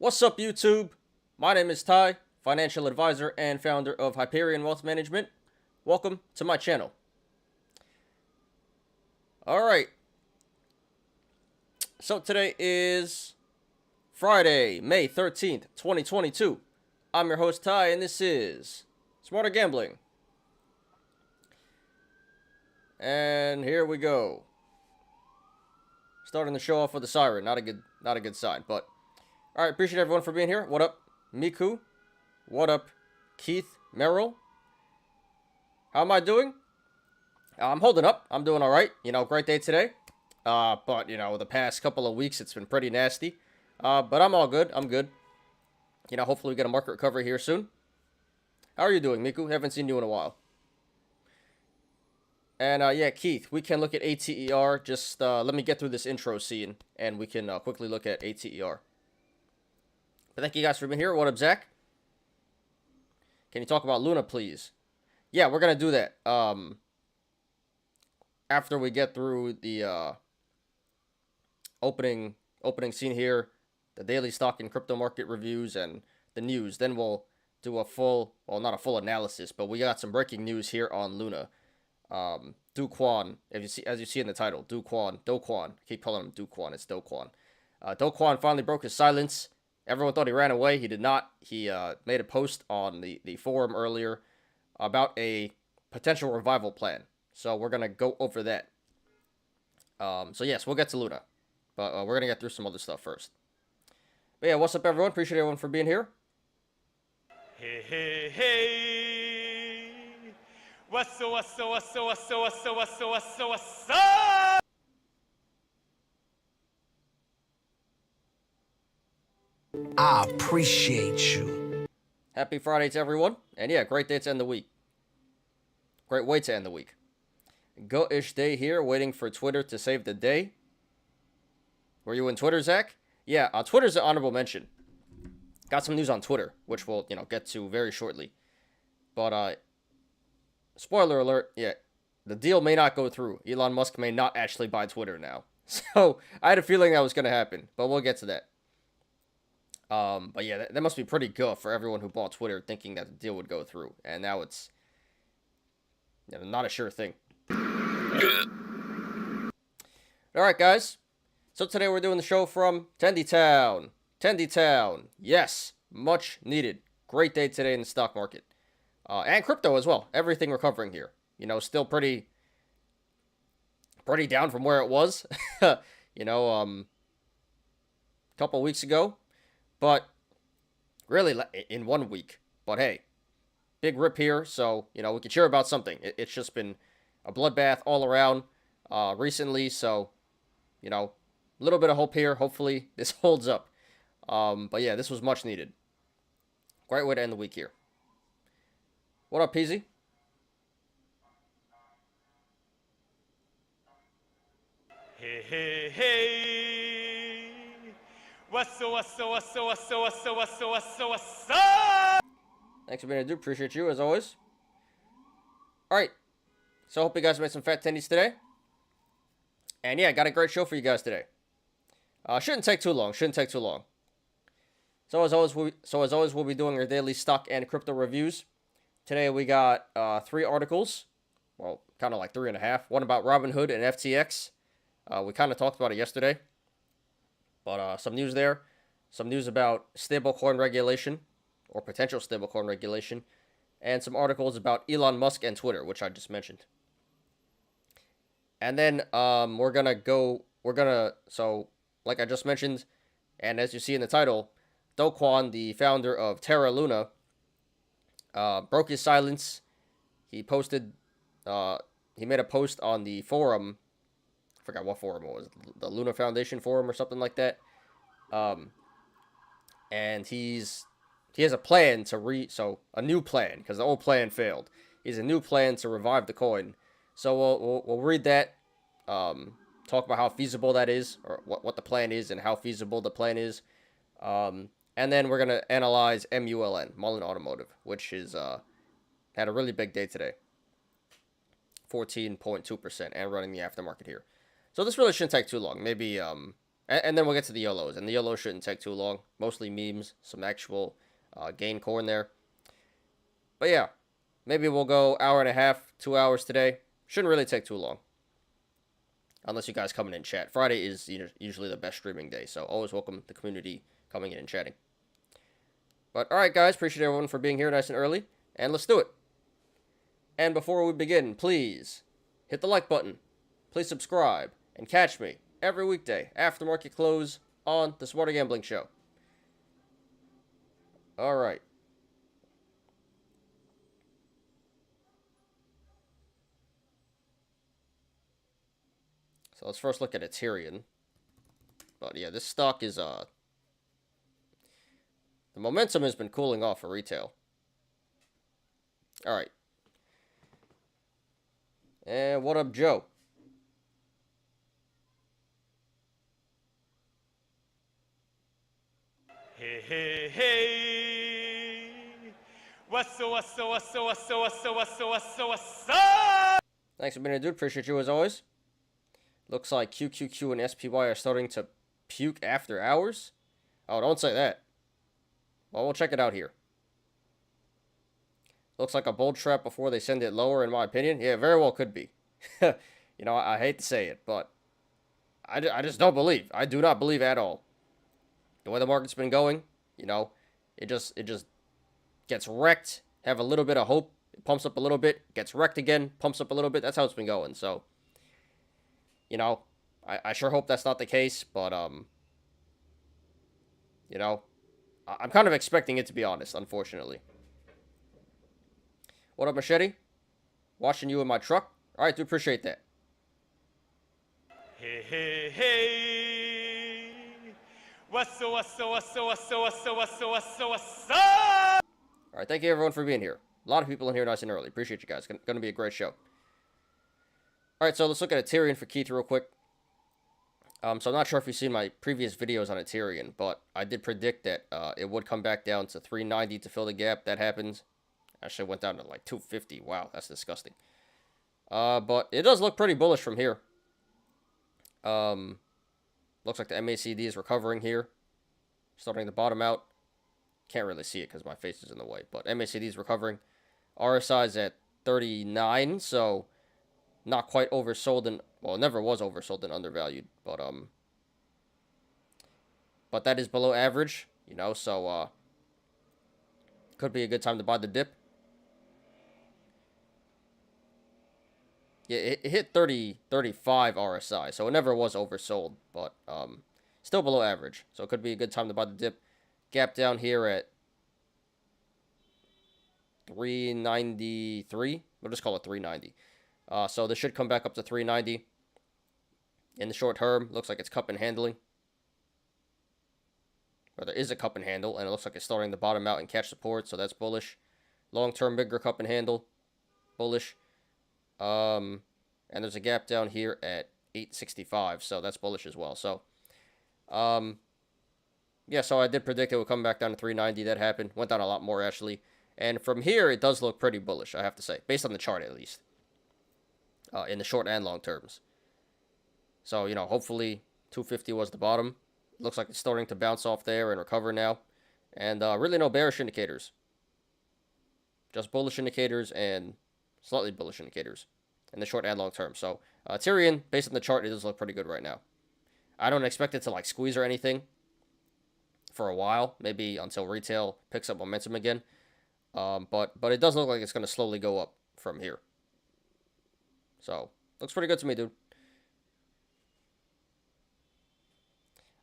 What's up, YouTube? My name is Ty, financial advisor and founder of Hyperion Wealth Management. Welcome to my channel. Alright, so today is Friday, May 13th, 2022. I'm your host, Ty, and this is Smarter Gambling. And here we go. Starting the show off with a siren. Not a good sign, but alright, appreciate everyone for being here. What up, Miku? What up, Keith Merrill? How am I doing? I'm holding up. I'm doing alright. Great day today. But, the past couple of weeks, it's been pretty nasty. But I'm all good. I'm good. Hopefully we get a market recovery here soon. How are you doing, Miku? Haven't seen you in a while. And, yeah, Keith, we can look at ATER. Just let me get through this intro scene, and we can quickly look at ATER. But thank you guys for being here. What up, Zach? Can you talk about Luna, please? Yeah, we're going to do that. After we get through the opening scene here, the daily stock and crypto market reviews, and the news, then we'll do a full, well, not a full analysis, but we got some breaking news here on Luna. Do KWON, as you see in the title, Do KWON, I keep calling him Do KWON, it's Do KWON. Do KWON finally broke his silence. Everyone thought he ran away. He did not. He made a post on the forum earlier about a potential revival plan. So we're going to go over that. So yes, we'll get to Luna. But we're going to get through some other stuff first. But yeah, what's up, everyone? Appreciate everyone for being here. Hey, hey, hey. What's up? I appreciate you. Happy Friday to everyone. And yeah, great day to end the week. Great way to end the week. Go-ish day here, waiting for Twitter to save the day. Were you in Twitter, Zach? Yeah, Twitter's an honorable mention. Got some news on Twitter, which we'll, get to very shortly. But, spoiler alert, yeah, the deal may not go through. Elon Musk may not actually buy Twitter now. So, I had a feeling that was going to happen, but we'll get to that. But yeah, that must be pretty good for everyone who bought Twitter thinking that the deal would go through. And now it's not a sure thing. Alright, guys. So today we're doing the show from Tendy Town. Yes, much needed. Great day today in the stock market. And crypto as well. Everything recovering here. Still pretty down from where it was. Couple weeks ago. But really in 1 week. But hey, big rip here. So, we can cheer about something. It's just been a bloodbath all around recently. So, a little bit of hope here. Hopefully this holds up. But yeah, this was much needed. Great way to end the week here. What up, Peasy? Hey, hey, hey. What's up? Thanks for being here, dude. Appreciate you, as always. Alright. So, hope you guys made some fat tendies today. And yeah, got a great show for you guys today. Shouldn't take too long. So as always, we'll be doing our daily stock and crypto reviews. Today we got 3 articles. Well, kind of like 3.5. One about Robinhood and FTX. We kind of talked about it yesterday. But some news there. Some news about stablecoin regulation. Or potential stablecoin regulation. And some articles about Elon Musk and Twitter, which I just mentioned. And then so like I just mentioned, and as you see in the title, Do KWON, the founder of Terra Luna, broke his silence. He posted, he made a post on the forum. I forgot what forum it was, the Luna Foundation forum or something like that. And he has a plan to a new plan, because the old plan failed. He has a new plan to revive the coin. So we'll read that, talk about how feasible that is, or what the plan is and how feasible the plan is. And then we're going to analyze MULN, Mullen Automotive, which is had a really big day today. 14.2% and running the aftermarket here. So this really shouldn't take too long. Maybe And then we'll get to the Yolos, and the Yolos shouldn't take too long. Mostly memes, some actual gain core in there. But yeah, maybe we'll go hour and a half, 2 hours today. Shouldn't really take too long. Unless you guys come in and chat. Friday is usually the best streaming day, so always welcome the community coming in and chatting. But alright guys, appreciate everyone for being here nice and early, and let's do it. And before we begin, please hit the like button, please subscribe, and catch me every weekday after market close on the Smarter Gambling Show. Alright. So let's first look at Ethereum. But yeah, this stock is, the momentum has been cooling off for retail. Alright. And what up, Joe? Hey, hey, hey. What's up? Thanks for being here, dude. Appreciate you as always. Looks like QQQ and SPY are starting to puke after hours. Oh, don't say that. Well, we'll check it out here. Looks like a bull trap before they send it lower, in my opinion. Yeah, very well could be. You know, I hate to say it, but I just don't believe. I do not believe at all. The way the market's been going, you know, it just gets wrecked. Have a little bit of hope. It pumps up a little bit. Gets wrecked again. Pumps up a little bit. That's how it's been going. So, you know, I sure hope that's not the case. But, you know, I'm kind of expecting it, to be honest, unfortunately. What up, Machete? Watching you in my truck. All right, do appreciate that. Hey, hey, hey. What's up? All right, thank you everyone for being here. A lot of people in here nice and early. Appreciate you guys. Going to be a great show. All right, so let's look at Ethereum for Keith real quick. So I'm not sure if you've seen my previous videos on Ethereum, but I did predict that it would come back down to 390 to fill the gap. That happened. Actually went down to like 250. Wow, that's disgusting. But it does look pretty bullish from here. Looks like the MACD is recovering here. Starting to bottom out. Can't really see it because my face is in the way. But MACD is recovering. RSI is at 39, so not quite oversold and, well, it never was oversold and undervalued. But that is below average, you know, so could be a good time to buy the dip. Yeah, it hit 35 RSI, so it never was oversold, but still below average. So it could be a good time to buy the dip. Gap down here at 393. We'll just call it 390. So this should come back up to 390 in the short term. Looks like it's cup and handling. Or there is a cup and handle, and it looks like it's starting to bottom out and catch support, so that's bullish. Long term, bigger cup and handle, bullish. And there's a gap down here at 865, so that's bullish as well. So, yeah, so I did predict it would come back down to 390. That happened. Went down a lot more, actually. And from here, it does look pretty bullish, I have to say, based on the chart at least, in the short and long terms. So, you know, hopefully 250 was the bottom. Looks like it's starting to bounce off there and recover now. And really no bearish indicators. Just bullish indicators and slightly bullish indicators in the short and long term. So, Ethereum, based on the chart, it does look pretty good right now. I don't expect it to, like, squeeze or anything for a while. Maybe until retail picks up momentum again. But it does look like it's going to slowly go up from here. So, looks pretty good to me, dude.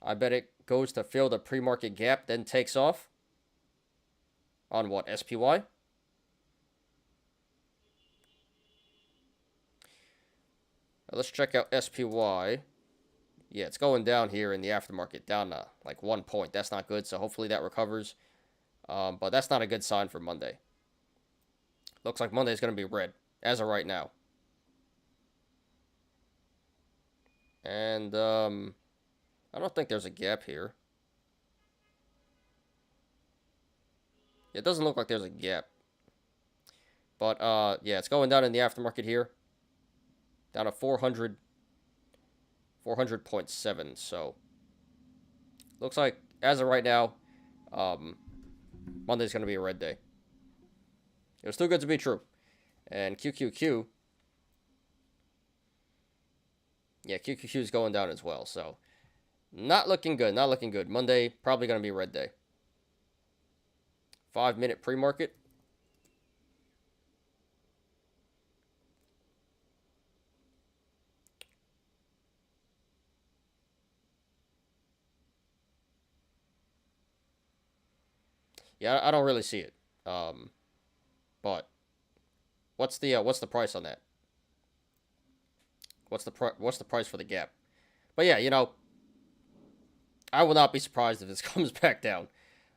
I bet it goes to fill the pre-market gap, then takes off. On what, SPY? Let's check out SPY. Yeah, it's going down here in the aftermarket, down like 1 point. That's not good, so hopefully that recovers. But that's not a good sign for Monday. Looks like Monday is going to be red, as of right now. And I don't think there's a gap here. It doesn't look like there's a gap. But, yeah, it's going down in the aftermarket here. Down to 400.7, so Looks like, as of right now, Monday's going to be a red day. It was too good to be true. And QQQ, yeah, QQQ is going down as well. So, not looking good. Not looking good. Monday, probably going to be a red day. 5-minute pre-market. Yeah, I don't really see it. But what's the price on that? What's the price for the gap? But yeah, you know, I will not be surprised if this comes back down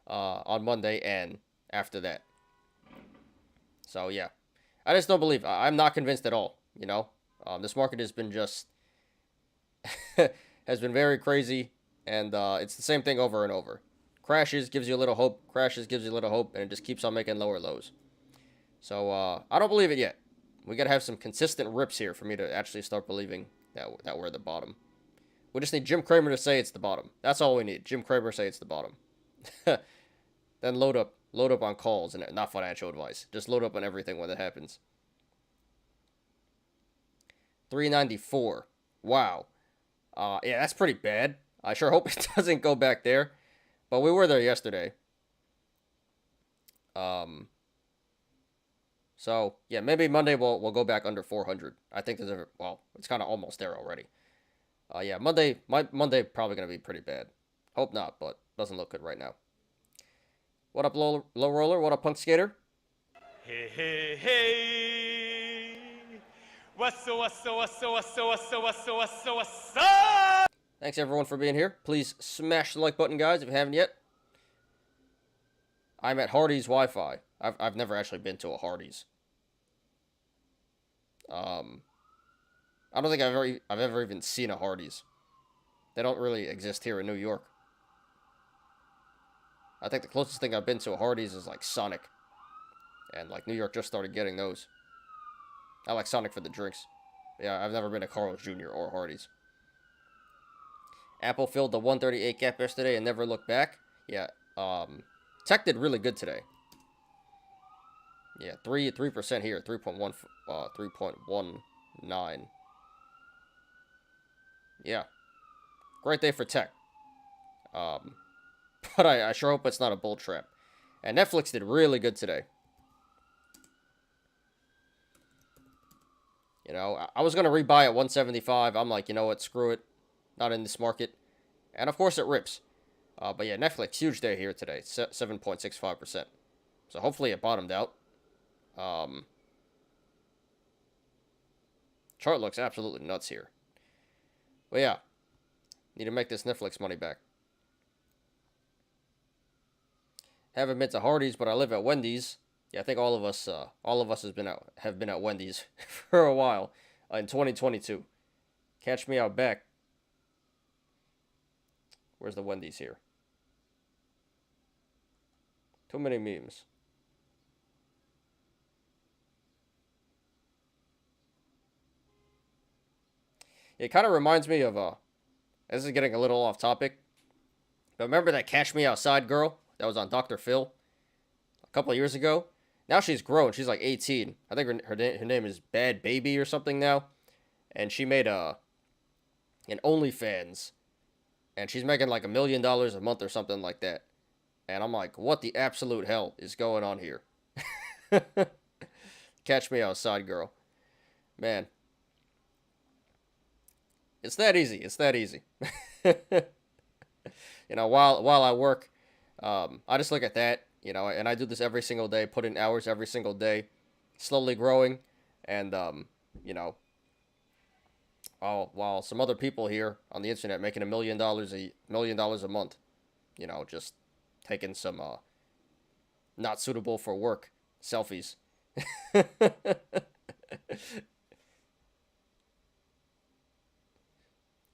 on Monday and after that. So yeah, I just don't believe. I'm not convinced at all. You know, this market has been just has been very crazy, and it's the same thing over and over. Crashes gives you a little hope. Crashes gives you a little hope, and it just keeps on making lower lows. So I don't believe it yet. We gotta have some consistent rips here for me to actually start believing that we're at the bottom. We just need Jim Cramer to say it's the bottom. That's all we need. Jim Cramer say it's the bottom. Then load up on calls and not financial advice. Just load up on everything when that happens. 394. Wow. Yeah, that's pretty bad. I sure hope it doesn't go back there. But we were there yesterday. So, yeah, maybe Monday we'll go back under 400. I think there's it's kind of almost there already. Yeah, Monday probably going to be pretty bad. Hope not, but doesn't look good right now. What up, low roller? What up, punk skater? Hey, hey, hey. What's up? Thanks, everyone, for being here. Please smash the like button, guys, if you haven't yet. I'm at Hardee's Wi-Fi. I've never actually been to a Hardee's. I don't think I've ever even seen a Hardee's. They don't really exist here in New York. I think the closest thing I've been to a Hardee's is like Sonic. And like New York just started getting those. I like Sonic for the drinks. Yeah, I've never been to Carl's Jr. or Hardee's. Apple filled the 138 gap yesterday and never looked back. Yeah, Tech did really good today. Yeah, 3% here, 3.19. Yeah, great day for Tech. But I sure hope it's not a bull trap. And Netflix did really good today. You know, I was going to rebuy at 175. I'm like, you know what, screw it. Not in this market. And of course it rips. But yeah, Netflix, huge day here today. 7.65%. So hopefully it bottomed out. Chart looks absolutely nuts here. But yeah, need to make this Netflix money back. Haven't been to Hardee's, but I live at Wendy's. Yeah, I think all of us have been at Wendy's for a while in 2022. Catch me out back. Where's the Wendy's here? Too many memes. It kind of reminds me of this is getting a little off topic, but remember that Catch Me Outside girl that was on Dr. Phil a couple of years ago? Now she's grown. She's like 18. I think her name is Bad Baby or something now, and she made an OnlyFans, and she's making like $1 million a month or something like that. And I'm like, what the absolute hell is going on here? Catch Me Outside girl, man. It's that easy. It's that easy. You know, while I work, I just look at that, you know, and I do this every single day, put in hours every single day, slowly growing, and, you know, while some other people here on the internet making $1 million a month, you know, just taking some, not suitable for work selfies.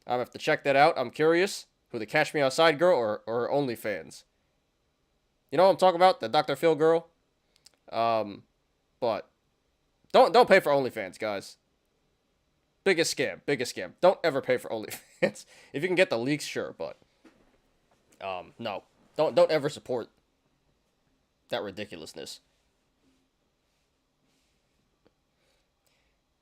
I have to check that out. I'm curious who the Catch Me Outside girl or OnlyFans. You know what I'm talking about? The Dr. Phil girl. But don't pay for OnlyFans, guys. Biggest scam. Don't ever pay for OnlyFans. If you can get the leaks, sure, but No. Don't ever support that ridiculousness.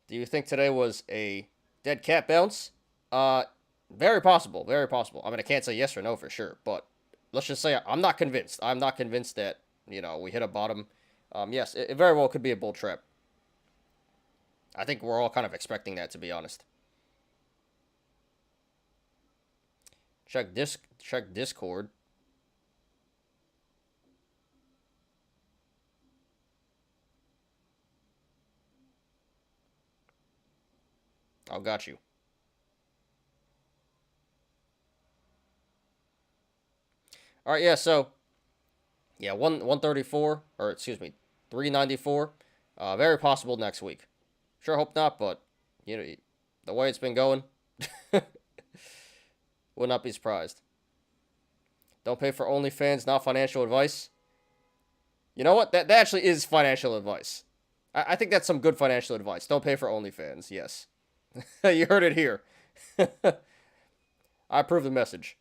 Do you think today was a dead cat bounce? Very possible. Very possible. I mean, I can't say yes or no for sure, but let's just say I'm not convinced. I'm not convinced that, we hit a bottom. Yes, it very well could be a bull trap. I think we're all kind of expecting that, to be honest. Check Discord. Oh, got you. All right, yeah. So, yeah, 134, or excuse me, 394. Very possible next week. Sure, hope not, but the way it's been going, would not be surprised. Don't pay for OnlyFans, not financial advice. You know what? That actually is financial advice. I think that's some good financial advice. Don't pay for OnlyFans. Yes. You heard it here. I approve the message.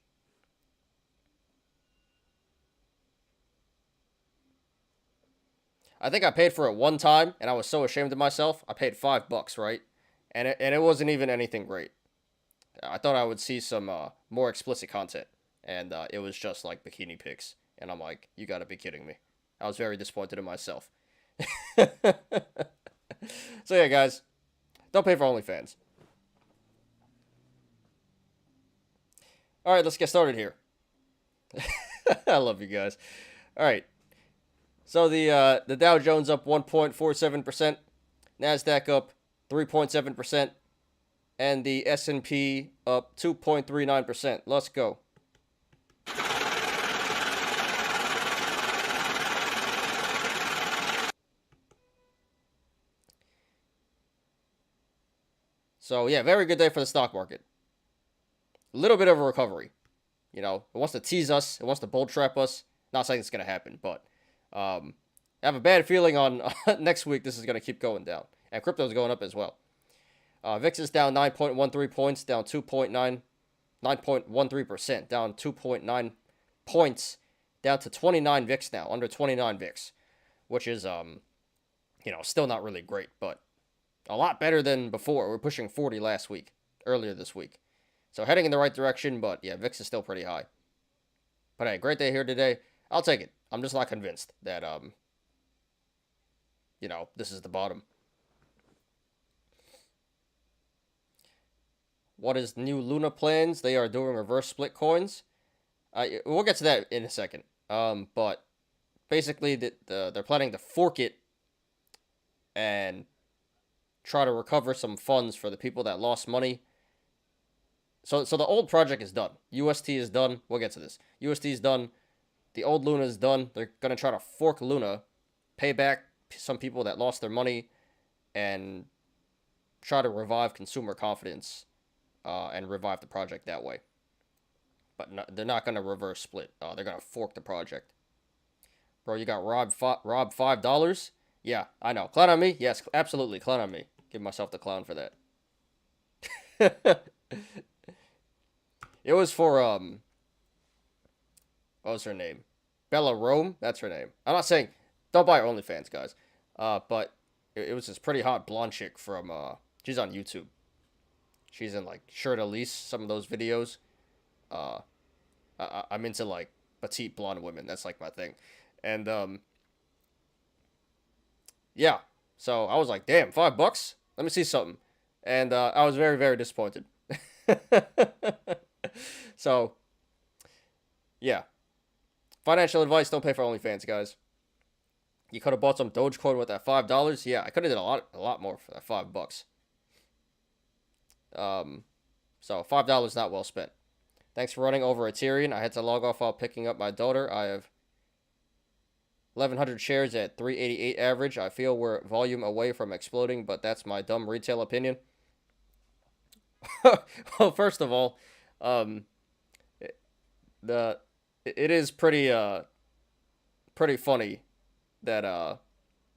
I think I paid for it one time, and I was so ashamed of myself. I paid $5, right? And it wasn't even anything great. I thought I would see some more explicit content, and it was just like bikini pics. And I'm like, you gotta be kidding me. I was very disappointed in myself. So yeah, guys, don't pay for OnlyFans. All right, let's get started here. I love you guys. All right. So the Dow Jones up 1.47%, Nasdaq up 3.7%, and the S&P up 2.39%. Let's go. So yeah, very good day for the stock market. A little bit of a recovery. It wants to tease us. It wants to bull trap us. Not saying it's going to happen, but I have a bad feeling on next week this is going to keep going down. And crypto's going up as well. VIX is down 9.13 points, down 9.13%, down 2.9 points, down to 29 VIX now, under 29 VIX, which is, still not really great, but a lot better than before. We're pushing 40 earlier this week. So heading in the right direction, but yeah, VIX is still pretty high. But hey, great day here today. I'll take it. I'm just not convinced that, this is the bottom. What is new Luna plans? They are doing reverse split coins. We'll get to that in a second. But basically, they're planning to fork it and try to recover some funds for the people that lost money. So the old project is done. UST is done. We'll get to this. UST is done. The old Luna is done. They're going to try to fork Luna, pay back some people that lost their money, and try to revive consumer confidence and revive the project that way. But no, they're not going to reverse split. They're going to fork the project. Bro, you got robbed $5? Yeah, I know. Clown on me? Yes, absolutely. Clown on me. Give myself the clown for that. It was for, what was her name? Bella Rome? That's her name. I'm not saying, don't buy OnlyFans, guys. But it was this pretty hot blonde chick from, she's on YouTube. She's in, like, Shirt Elise, some of those videos. I'm into, like, petite blonde women. That's, like, my thing. And, yeah. So I was like, damn, $5? Let me see something. And, I was very, very disappointed. So, yeah. Financial advice, don't pay for OnlyFans, guys. You could have bought some Dogecoin with that $5. Yeah, I could have did a lot more for that $5. So $5 not well spent. Thanks for running over Ethereum. I had to log off while picking up my daughter. I have 1,100 shares at 388 average. I feel we're volume away from exploding, but that's my dumb retail opinion. Well, first of all, it is pretty funny that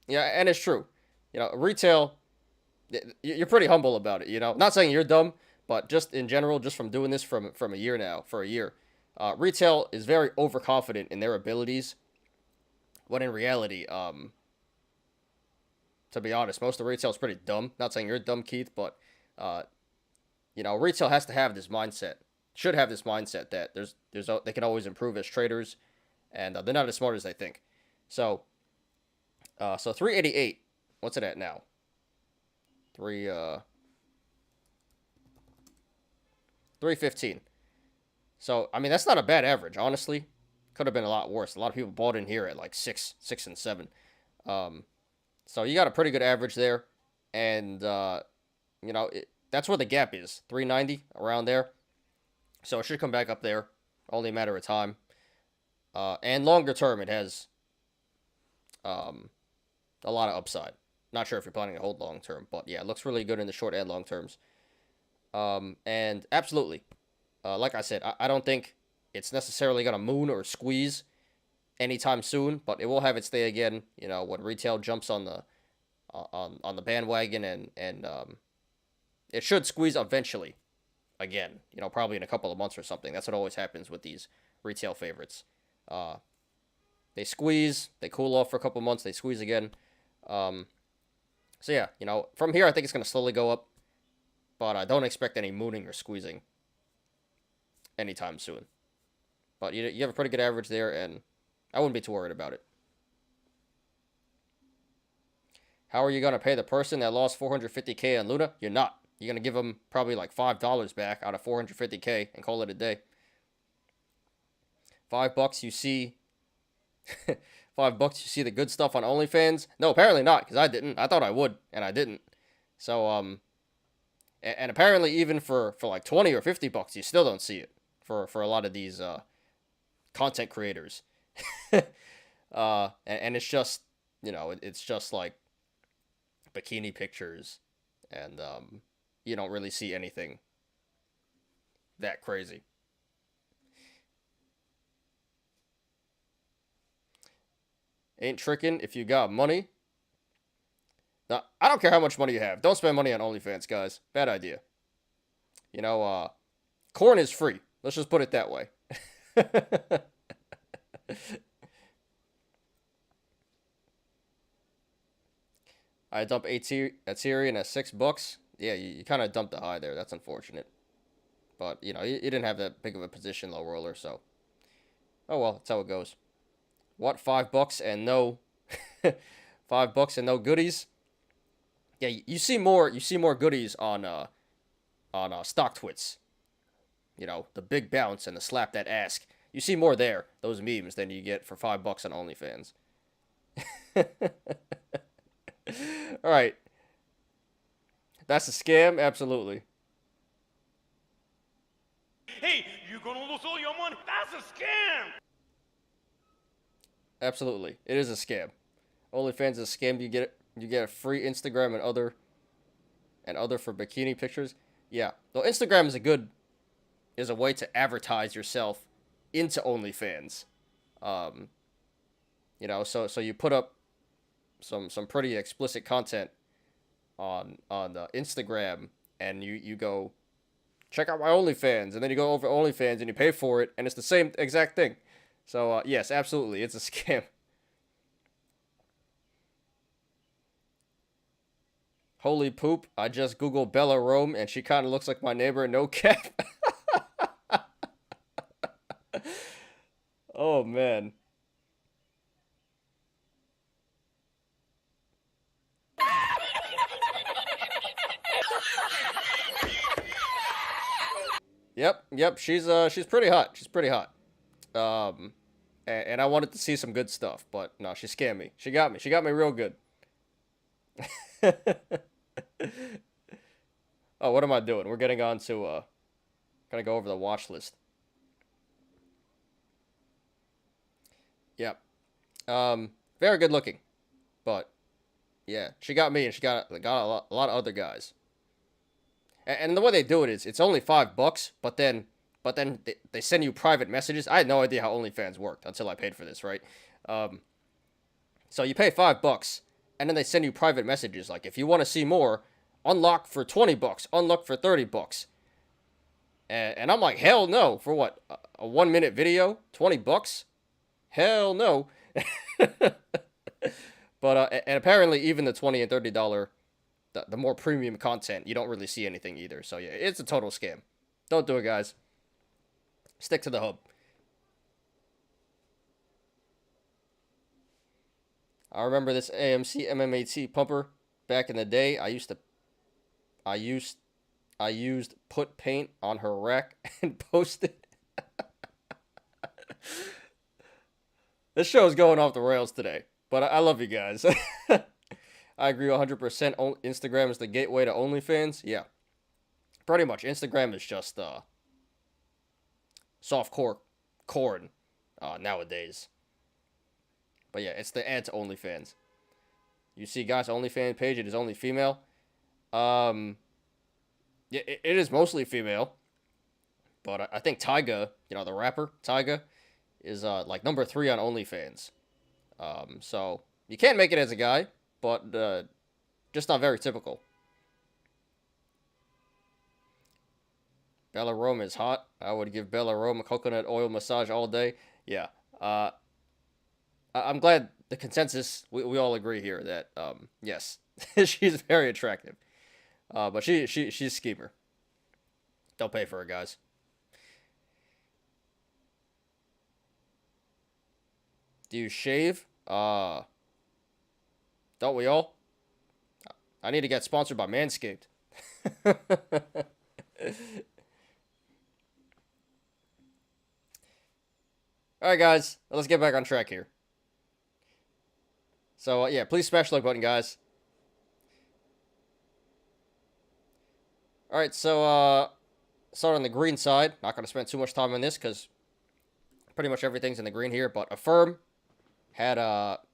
yeah, and it's true. Retail, you're pretty humble about it. Not saying you're dumb, but just in general, just from doing this for a year now, Retail is very overconfident in their abilities, when in reality, to be honest, most of retail is pretty dumb. Not saying you're dumb, Keith, but retail has to have this mindset. Should have this mindset that they can always improve as traders, and they're not as smart as they think. So 388. What's it at now? 315. So I mean that's not a bad average, honestly. Could have been a lot worse. A lot of people bought in here at like 6 and 7. So you got a pretty good average there, and that's where the gap is, 390 around there. So it should come back up there, only a matter of time. And longer term, it has a lot of upside. Not sure if you're planning to hold long term, but yeah, it looks really good in the short and long terms. And absolutely, like I said, I don't think it's necessarily gonna moon or squeeze anytime soon, but it will have its day again. When retail jumps on the bandwagon, and it should squeeze eventually again. Probably in a couple of months or something. That's what always happens with these retail favorites. They squeeze, they cool off for a couple of months, they squeeze again. So yeah, from here I think it's gonna slowly go up, but I don't expect any mooning or squeezing anytime soon. But you have a pretty good average there, and I wouldn't be too worried about it. How are you going to pay the person that lost 450K on Luna? You're not. You're going to give them probably like $5 back out of 450K and call it a day. $5 you see... $5 you see the good stuff on OnlyFans? No, apparently not, because I didn't. I thought I would, and I didn't. So, and apparently even for like 20 or $50, you still don't see it for a lot of these content creators. And it's just, it's just like bikini pictures, and you don't really see anything that crazy. Ain't tricking if you got money. Now, I don't care how much money you have. Don't spend money on OnlyFans, guys. Bad idea. KWON is free. Let's just put it that way. I dumped Ethereum at $6. Yeah, you kind of dumped the high there. That's unfortunate. But, you didn't have that big of a position low roller, so. Oh well, that's how it goes. What, $5 and no $5 and no goodies? Yeah, you see more goodies on StockTwits. The big bounce and the slap that ask. You see more there, those memes, than you get for $5 on OnlyFans. Alright. That's a scam? Absolutely. Hey, you gonna lose all your money? That's a scam! Absolutely. It is a scam. OnlyFans is a scam. You get a free Instagram and other for bikini pictures. Yeah. Though Instagram is a way to advertise yourself into OnlyFans. So you put up some pretty explicit content on Instagram, and you go check out my OnlyFans, and then you go over OnlyFans and you pay for it, and it's the same exact thing. So yes, absolutely, it's a scam. Holy poop! I just googled Bella Rome, and she kind of looks like my neighbor. No cap. Oh man. Yep. She's pretty hot. She's pretty hot. And I wanted to see some good stuff, but no, she scammed me. She got me. She got me real good. Oh, what am I doing? We're getting on to gonna go over the watch list. Yep. Very good looking, but yeah, she got me, and she got a lot of other guys. And the way they do it is, it's only $5, but then they send you private messages. I had no idea how OnlyFans worked until I paid for this, right? So you pay $5, and then they send you private messages. Like, if you want to see more, unlock for $20, unlock for $30. And I'm like, hell no. For what? A 1 minute video? $20? Hell no. But and apparently even the $20 and $30, the more premium content, you don't really see anything either. So yeah, it's a total scam. Don't do it, guys. Stick to the hub. I remember this AMC MMAT pumper back in the day. I used put paint on her rack and posted. This show is going off the rails today, but I love you guys. I agree 100%. Instagram is the gateway to OnlyFans. Yeah, pretty much. Instagram is just softcore corn nowadays. But yeah, it's the ad to OnlyFans. You see, guys, OnlyFans page, it is only female. Yeah, it is mostly female. But I think Tyga, the rapper Tyga, is like number 3 on OnlyFans. So you can make it as a guy, but just not very typical. Bella Rome is hot. I would give Bella Rome a coconut oil massage all day. Yeah. I'm glad the consensus, we all agree here that, yes, she's very attractive. But she's a schemer. Don't pay for her, guys. Do you shave? Don't we all? I need to get sponsored by Manscaped. Alright, guys. Let's get back on track here. So, yeah, please smash the like button, guys. Alright, so, start on the green side. Not going to spend too much time on this because pretty much everything's in the green here. But Affirm had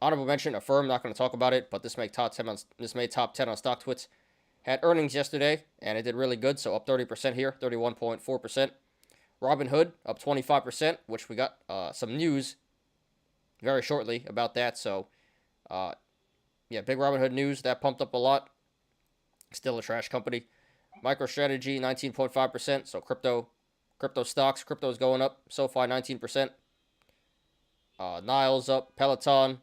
honorable mention. Affirm, not going to talk about it, but this made top 10 on StockTwits. Had earnings yesterday, and it did really good, so up 30% here, 31.4%. Robinhood, up 25%, which we got some news very shortly about that, so, yeah, big Robinhood news. That pumped up a lot. Still a trash company. MicroStrategy, 19.5%, so crypto stocks, crypto's going up. SoFi, 19%. Nile's up. Peloton.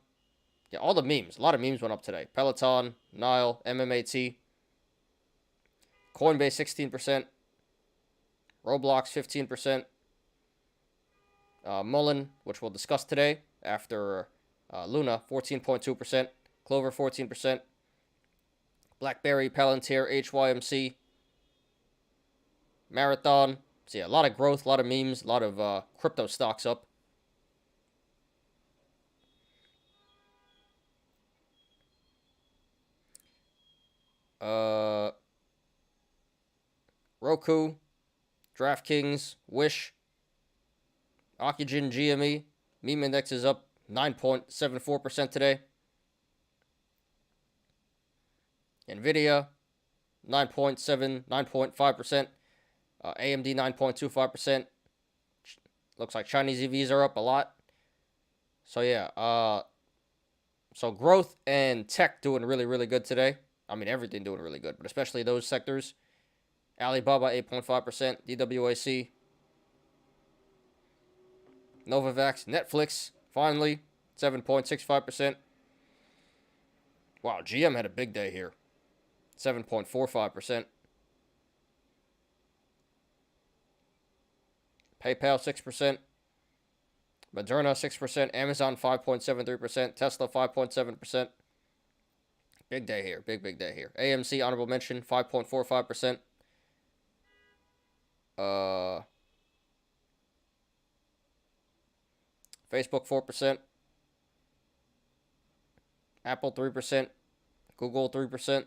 Yeah, all the memes. A lot of memes went up today. Peloton, Nile, MMAT. Coinbase, 16%. Roblox, 15%. Mullen, which we'll discuss today after Luna, 14.2%. Clover, 14%. BlackBerry, Palantir, HYMC. Marathon. So yeah, a lot of growth, a lot of memes, a lot of crypto stocks up. Roku, DraftKings, Wish, Ocugen, GME. Meme index is up 9.74% today. Nvidia, 9.5%. AMD, 9.25%. Looks like Chinese EVs are up a lot. So yeah, so growth and tech doing really, really good today. I mean, everything doing really good, but especially those sectors. Alibaba, 8.5%. DWAC. Novavax. Netflix, finally, 7.65%. Wow, GM had a big day here. 7.45%. PayPal, 6%. Moderna, 6%. Amazon, 5.73%. Tesla, 5.7%. Big day here. Big day here. AMC, honorable mention, 5.45%. Facebook, 4%. Apple, 3%. Google, 3%.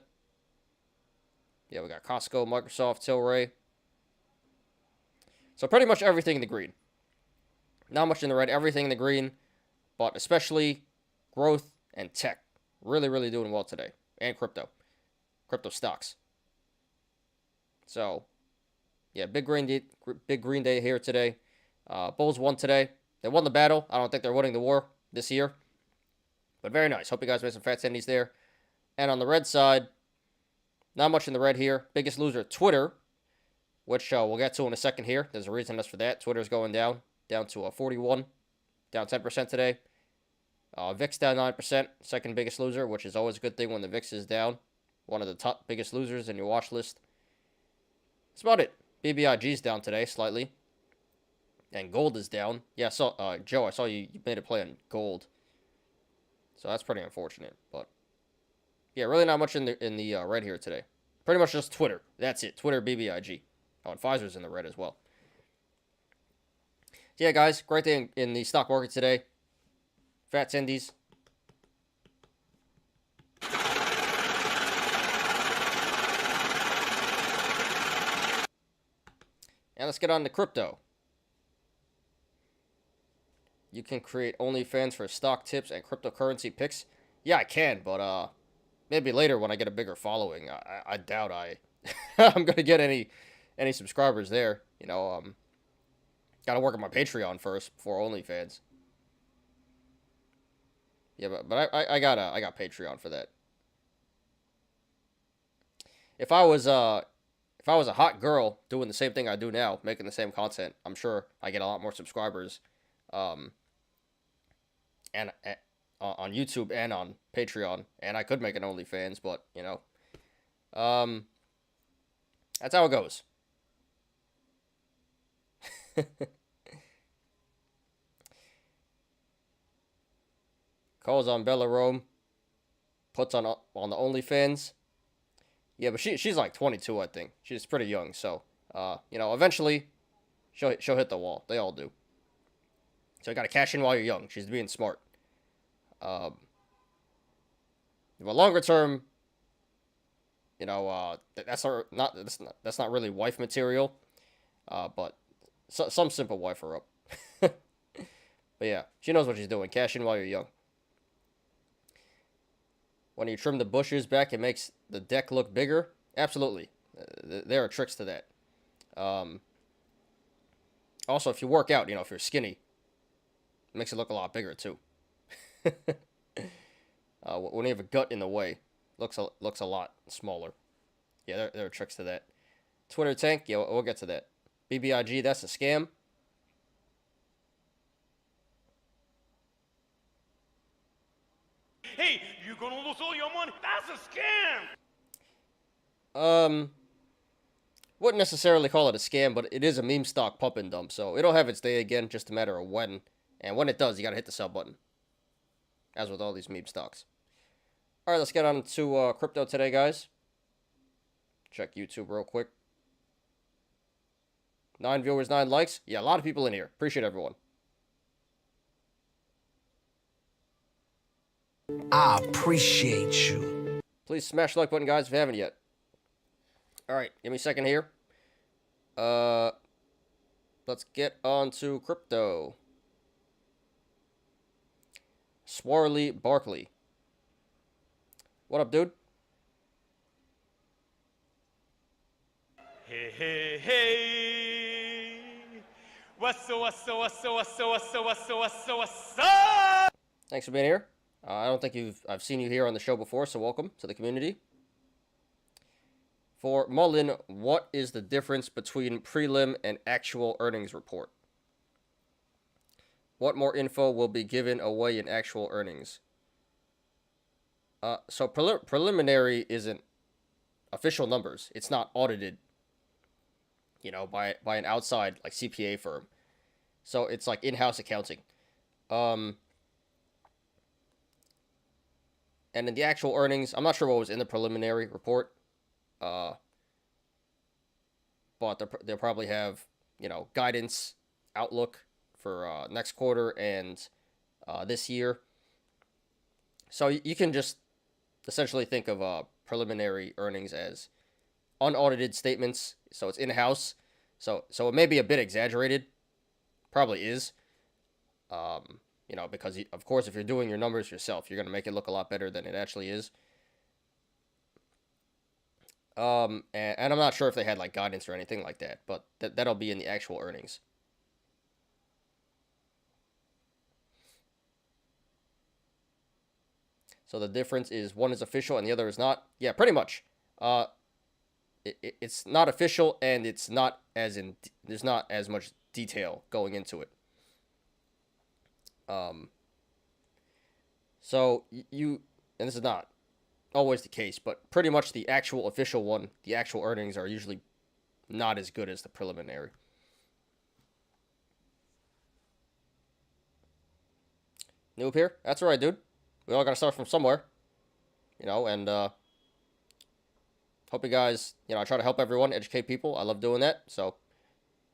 Yeah, we got Costco, Microsoft, Tilray. So pretty much everything in the green. Not much in the red, everything in the green. But especially growth and tech. Really, really doing well today. And crypto. Crypto stocks. So, yeah, big green day here today. Bulls won today. They won the battle. I don't think they're winning the war this year. But very nice. Hope you guys made some fat tendies there. And on the red side, not much in the red here. Biggest loser, Twitter. which we'll get to in a second here. There's a reason that's for that. Twitter's going down to 41, down 10% today. VIX down 9%, second biggest loser, which is always a good thing when the VIX is down. One of the top biggest losers in your watch list. That's about it. BBIG's down today slightly. And gold is down. Yeah, so Joe, I saw you made a play on gold. So that's pretty unfortunate. But yeah, really not much in the red here today. Pretty much just Twitter. That's it. Twitter, BBIG. Oh, and Pfizer's in the red as well. So yeah, guys, great day in the stock market today. Fat Cindy's. And let's get on to crypto. You can create OnlyFans for stock tips and cryptocurrency picks. Yeah, I can, but maybe later when I get a bigger following. I doubt I'm gonna get any subscribers there. You know, gotta work on my Patreon first before OnlyFans. Yeah, but I got Patreon for that. If I was a hot girl doing the same thing I do now, making the same content, I'm sure I get a lot more subscribers, and on YouTube and on Patreon, and I could make an OnlyFans, but you know, that's how it goes. Calls on Bella Rome. Puts on the OnlyFans. Yeah, but she's like 22, I think. She's pretty young, so you know, eventually she'll hit the wall. They all do. So you gotta cash in while you're young. She's being smart. But longer term, you know, that's not really wife material. But some simple wife her up. But yeah, she knows what she's doing. Cash in while you're young. When you trim the bushes back, it makes the deck look bigger. Absolutely. There are tricks to that. Also, if you work out, you know, if you're skinny, it makes it look a lot bigger, too. When you have a gut in the way, looks a lot smaller. Yeah, there are tricks to that. Twitter tank, yeah, we'll get to that. BBIG, that's a scam. Hey, you're gonna lose all your money. That's a scam. Wouldn't necessarily call it a scam, but it is a meme stock pump and dump, so it'll have its day again, just a matter of when. And when it does, you gotta hit the sell button. As with all these meme stocks. Alright, let's get on to crypto today, guys. Check YouTube real quick. 9 viewers, 9 likes. Yeah, a lot of people in here. Appreciate everyone. I appreciate you. Please smash the like button, guys, if you haven't yet. Alright, give me a second here. Let's get on to crypto. Swarley Barkley. What up, dude? Hey, hey, hey. What's up? Thanks for being here. I don't think I've seen you here on the show before, so welcome to the community. For Mullen, what is the difference between prelim and actual earnings report? What more info will be given away in actual earnings? So preliminary isn't official numbers. It's not audited, you know, by an outside like CPA firm. So it's like in-house accounting. And in the actual earnings, I'm not sure what was in the preliminary report. But they'll probably have, you know, guidance, outlook for next quarter and this year. So you can just essentially think of preliminary earnings as unaudited statements. So it's in-house. So it may be a bit exaggerated. Probably is. You know, because of course, if you're doing your numbers yourself, you're going to make it look a lot better than it actually is. And I'm not sure if they had like guidance or anything like that, but that'll be in the actual earnings. So the difference is one is official and the other is not. Yeah, pretty much. it's not official, and it's not as in there's not as much detail going into it. So you, and this is not always the case, but pretty much the actual official one, the actual earnings are usually not as good as the preliminary. New up here? That's alright, dude. We all gotta start from somewhere. You know, and hope you guys, you know, I try to help everyone, educate people. I love doing that. So,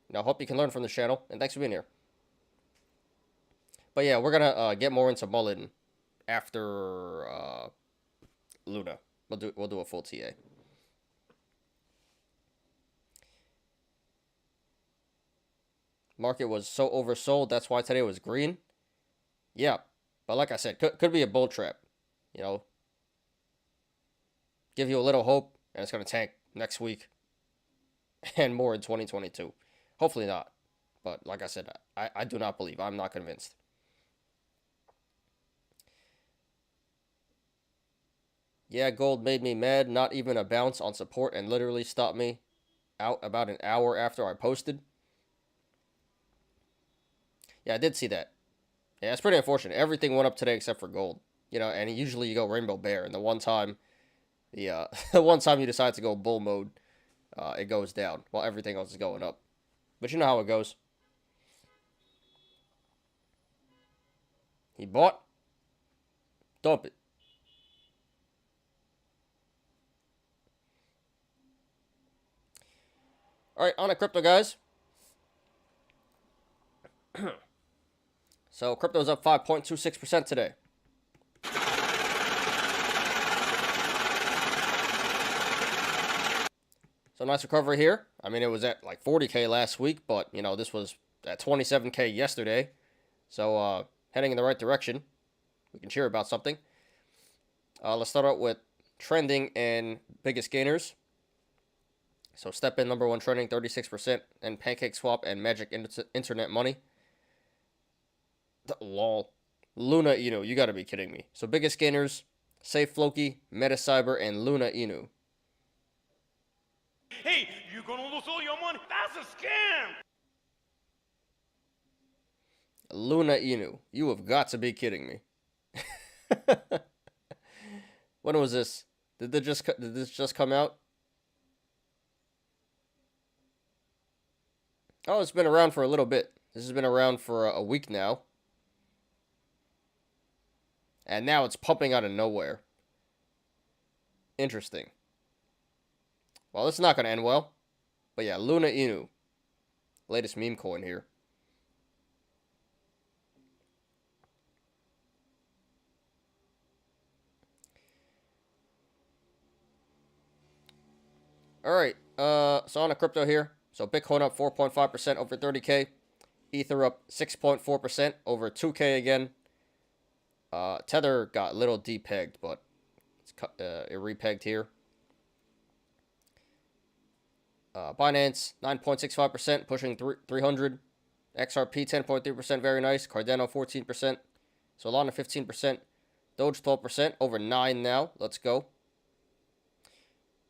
you know, hope you can learn from the channel. And thanks for being here. But yeah, we're gonna get more into Mullen after Luna. We'll do a full TA. Market was so oversold, that's why today was green. Yeah, but like I said, could be a bull trap. You know, give you a little hope, and it's gonna tank next week, and more in 2022. Hopefully not, but like I said, I do not believe. I'm not convinced. Yeah, gold made me mad. Not even a bounce on support, and literally stopped me out about an hour after I posted. Yeah, I did see that. Yeah, it's pretty unfortunate. Everything went up today except for gold. You know, and usually you go rainbow bear, and the one time, the one time you decide to go bull mode, it goes down while everything else is going up. But you know how it goes. He bought. Dump it. All right, on to crypto, guys. So crypto's up 5.26% today. So nice recovery here. I mean, it was at like 40K last week, but, you know, this was at 27K yesterday. So heading in the right direction. We can cheer about something. Let's start out with trending and biggest gainers. So step in number one trending 36%, and Pancake Swap and Magic Internet Money. Lol. Luna Inu, you gotta be kidding me. So biggest gainers, Safe Floki, MetaCyber, and Luna Inu. Hey, you're gonna lose all your money. That's a scam. Luna Inu, you have got to be kidding me. When was this? Did this just come out? Oh, it's been around for a little bit. This has been around for a week now. And now it's pumping out of nowhere. Interesting. Well, this is not going to end well. But yeah, Luna Inu. Latest meme coin here. Alright, so on to crypto here. So Bitcoin up 4.5% over 30K. Ether up 6.4% over 2K again. Tether got a little depegged, but it's it repegged here. Binance 9.65%, pushing 300. XRP 10.3%, very nice. Cardano 14%. Solana 15%. Doge 12%, over 9 now. Let's go.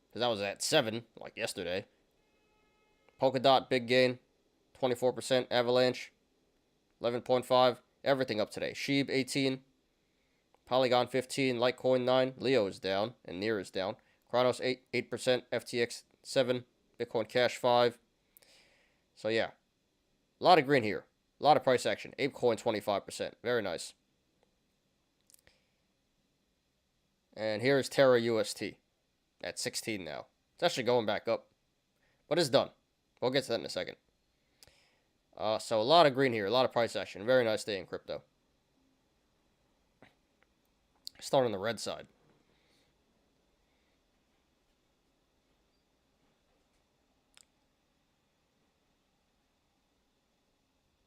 Because that was at 7, like yesterday. Polkadot, big gain. 24%. Avalanche 11.5. Everything up today. Sheeb 18. Polygon 15. Litecoin 9. Leo is down. And Near is down. Chronos 8%. FTX 7. Bitcoin Cash 5. So yeah. A lot of green here. A lot of price action. ApeCoin 25%. Very nice. And here's Terra UST. At 16 now. It's actually going back up. But it's done. We'll get to that in a second. So a lot of green here. A lot of price action. Very nice day in crypto. Start on the red side.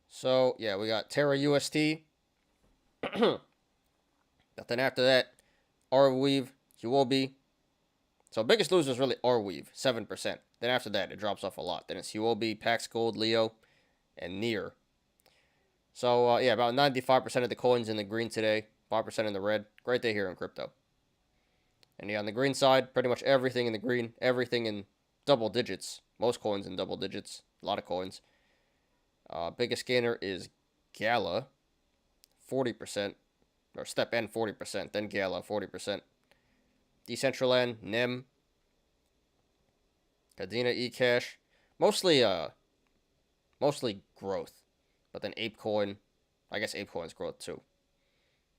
So, yeah, we got Terra UST. Nothing after that. Arweave, Huobi. So, biggest loser is really Arweave, 7%. Then after that, it drops off a lot. Then it's Huobi, Pax Gold, Leo, and Near. So, yeah, about 95% of the coins in the green today. 5% in the red. Great day here in crypto. And yeah, on the green side, pretty much everything in the green. Everything in double digits. Most coins in double digits. A lot of coins. Biggest gainer is Gala, 40%. Or Step N, 40%. Then Gala, 40%. Decentraland, NIM, Cadena, eCash. Mostly growth. But then ApeCoin. I guess ApeCoin's growth too.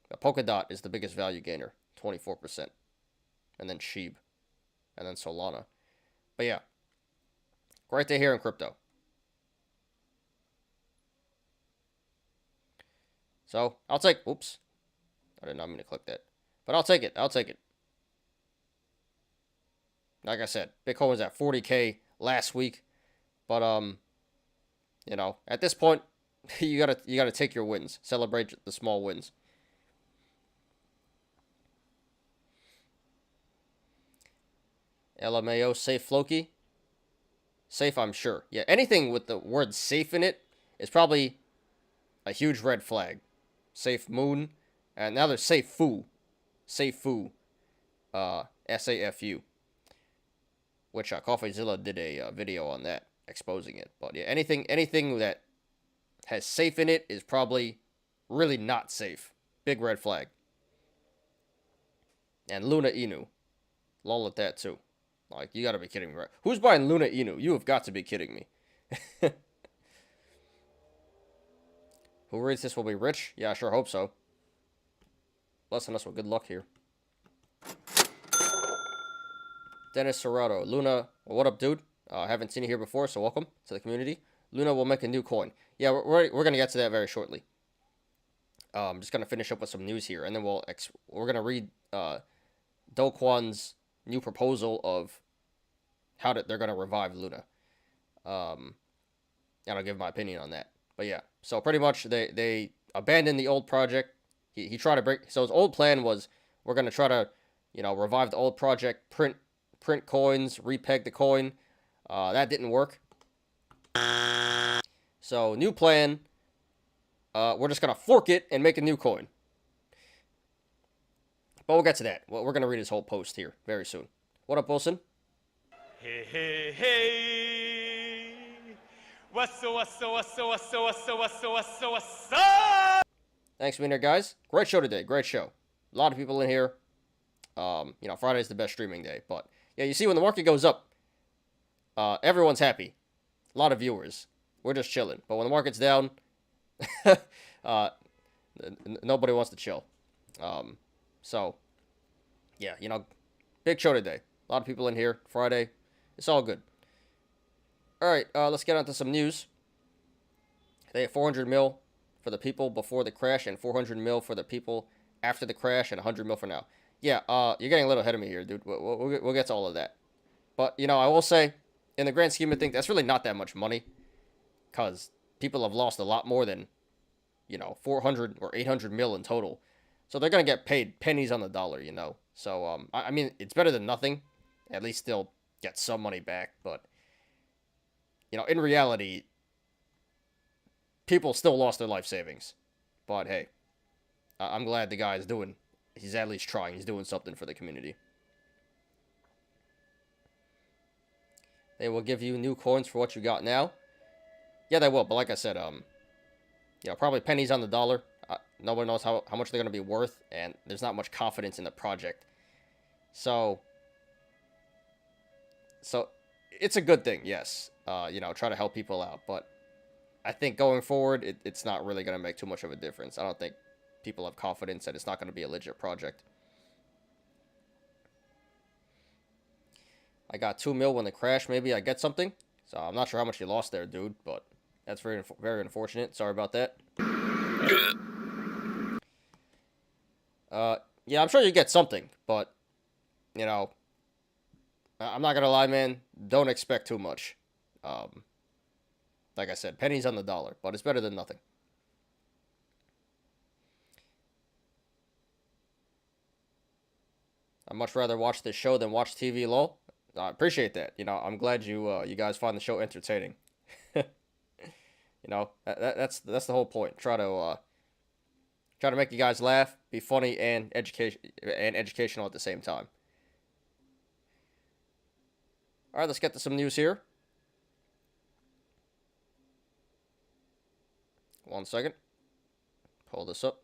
But Polkadot is the biggest value gainer, 24%. And then Sheeb. And then Solana. But yeah. Great day here in crypto. So, I'll take... Oops. I did not mean to click that. But I'll take it. I'll take it. Like I said, Bitcoin was at 40K last week. But, you know, at this point, you gotta take your wins. Celebrate the small wins. LMAO, safe Floki. Safe, I'm sure. Yeah, anything with the word safe in it is probably a huge red flag. Safe Moon. And now there's Safe Fu. Safe Fu. SAFU. Which CoffeeZilla did a video on that, exposing it. But yeah, anything that has safe in it is probably really not safe. Big red flag. And Luna Inu. Lol at that too. Like, you gotta be kidding me, right? Who's buying Luna Inu? You have got to be kidding me. Who reads this will be rich? Yeah, I sure hope so. Blessing us with good luck here. Dennis Serrato. Luna, well, what up, dude? Haven't seen you here before, so welcome to the community. Luna will make a new coin. Yeah, we're going to get to that very shortly. I'm just going to finish up with some news here, and then we're going to read Do Kwon's new proposal of how they're going to revive Luna. And I'll give my opinion on that. But yeah, so pretty much they abandoned the old project. He tried to break. So his old plan was, we're going to try to, you know, revive the old project, print coins, repeg the coin. That didn't work. So new plan. We're just going to fork it and make a new coin. But we'll get to that. We're going to read his whole post here very soon. What up, Wilson? Hey, hey, hey. What's up? Thanks for being here, guys. Great show today. Great show. A lot of people in here. You know, Friday's the best streaming day. But, yeah, you see, when the market goes up, everyone's happy. A lot of viewers. We're just chilling. But when the market's down, nobody wants to chill. So, yeah, you know, big show today. A lot of people in here. Friday. It's all good. All right, let's get on to some news. They had 400 mil for the people before the crash and 400 mil for the people after the crash and 100 mil for now. Yeah, you're getting a little ahead of me here, dude. We'll get to all of that. But, you know, I will say, in the grand scheme of things, that's really not that much money. Because people have lost a lot more than, you know, 400 or 800 mil in total. So they're going to get paid pennies on the dollar, you know. So, I mean, it's better than nothing. At least they'll get some money back. But, you know, in reality, people still lost their life savings. But, hey, I'm glad the guy is doing, he's at least trying. He's doing something for the community. They will give you new coins for what you got now. Yeah, they will. But like I said, you know, probably pennies on the dollar. Nobody knows how much they're going to be worth. And there's not much confidence in the project. So it's a good thing, yes. You know, try to help people out. But I think going forward, it's not really going to make too much of a difference. I don't think people have confidence that it's not going to be a legit project. I got 2 mil when the crash. Maybe I get something. So I'm not sure how much you lost there, dude. But that's very, very unfortunate. Sorry about that. Yeah, I'm sure you get something. But, you know, I'm not going to lie, man. Don't expect too much. Like I said, pennies on the dollar. But it's better than nothing. I'd much rather watch this show than watch TV, lol. I appreciate that. You know, I'm glad you guys find the show entertaining. You know, that's the whole point. Try to make you guys laugh, be funny, and educational at the same time. All right, let's get to some news here. 1 second. Pull this up.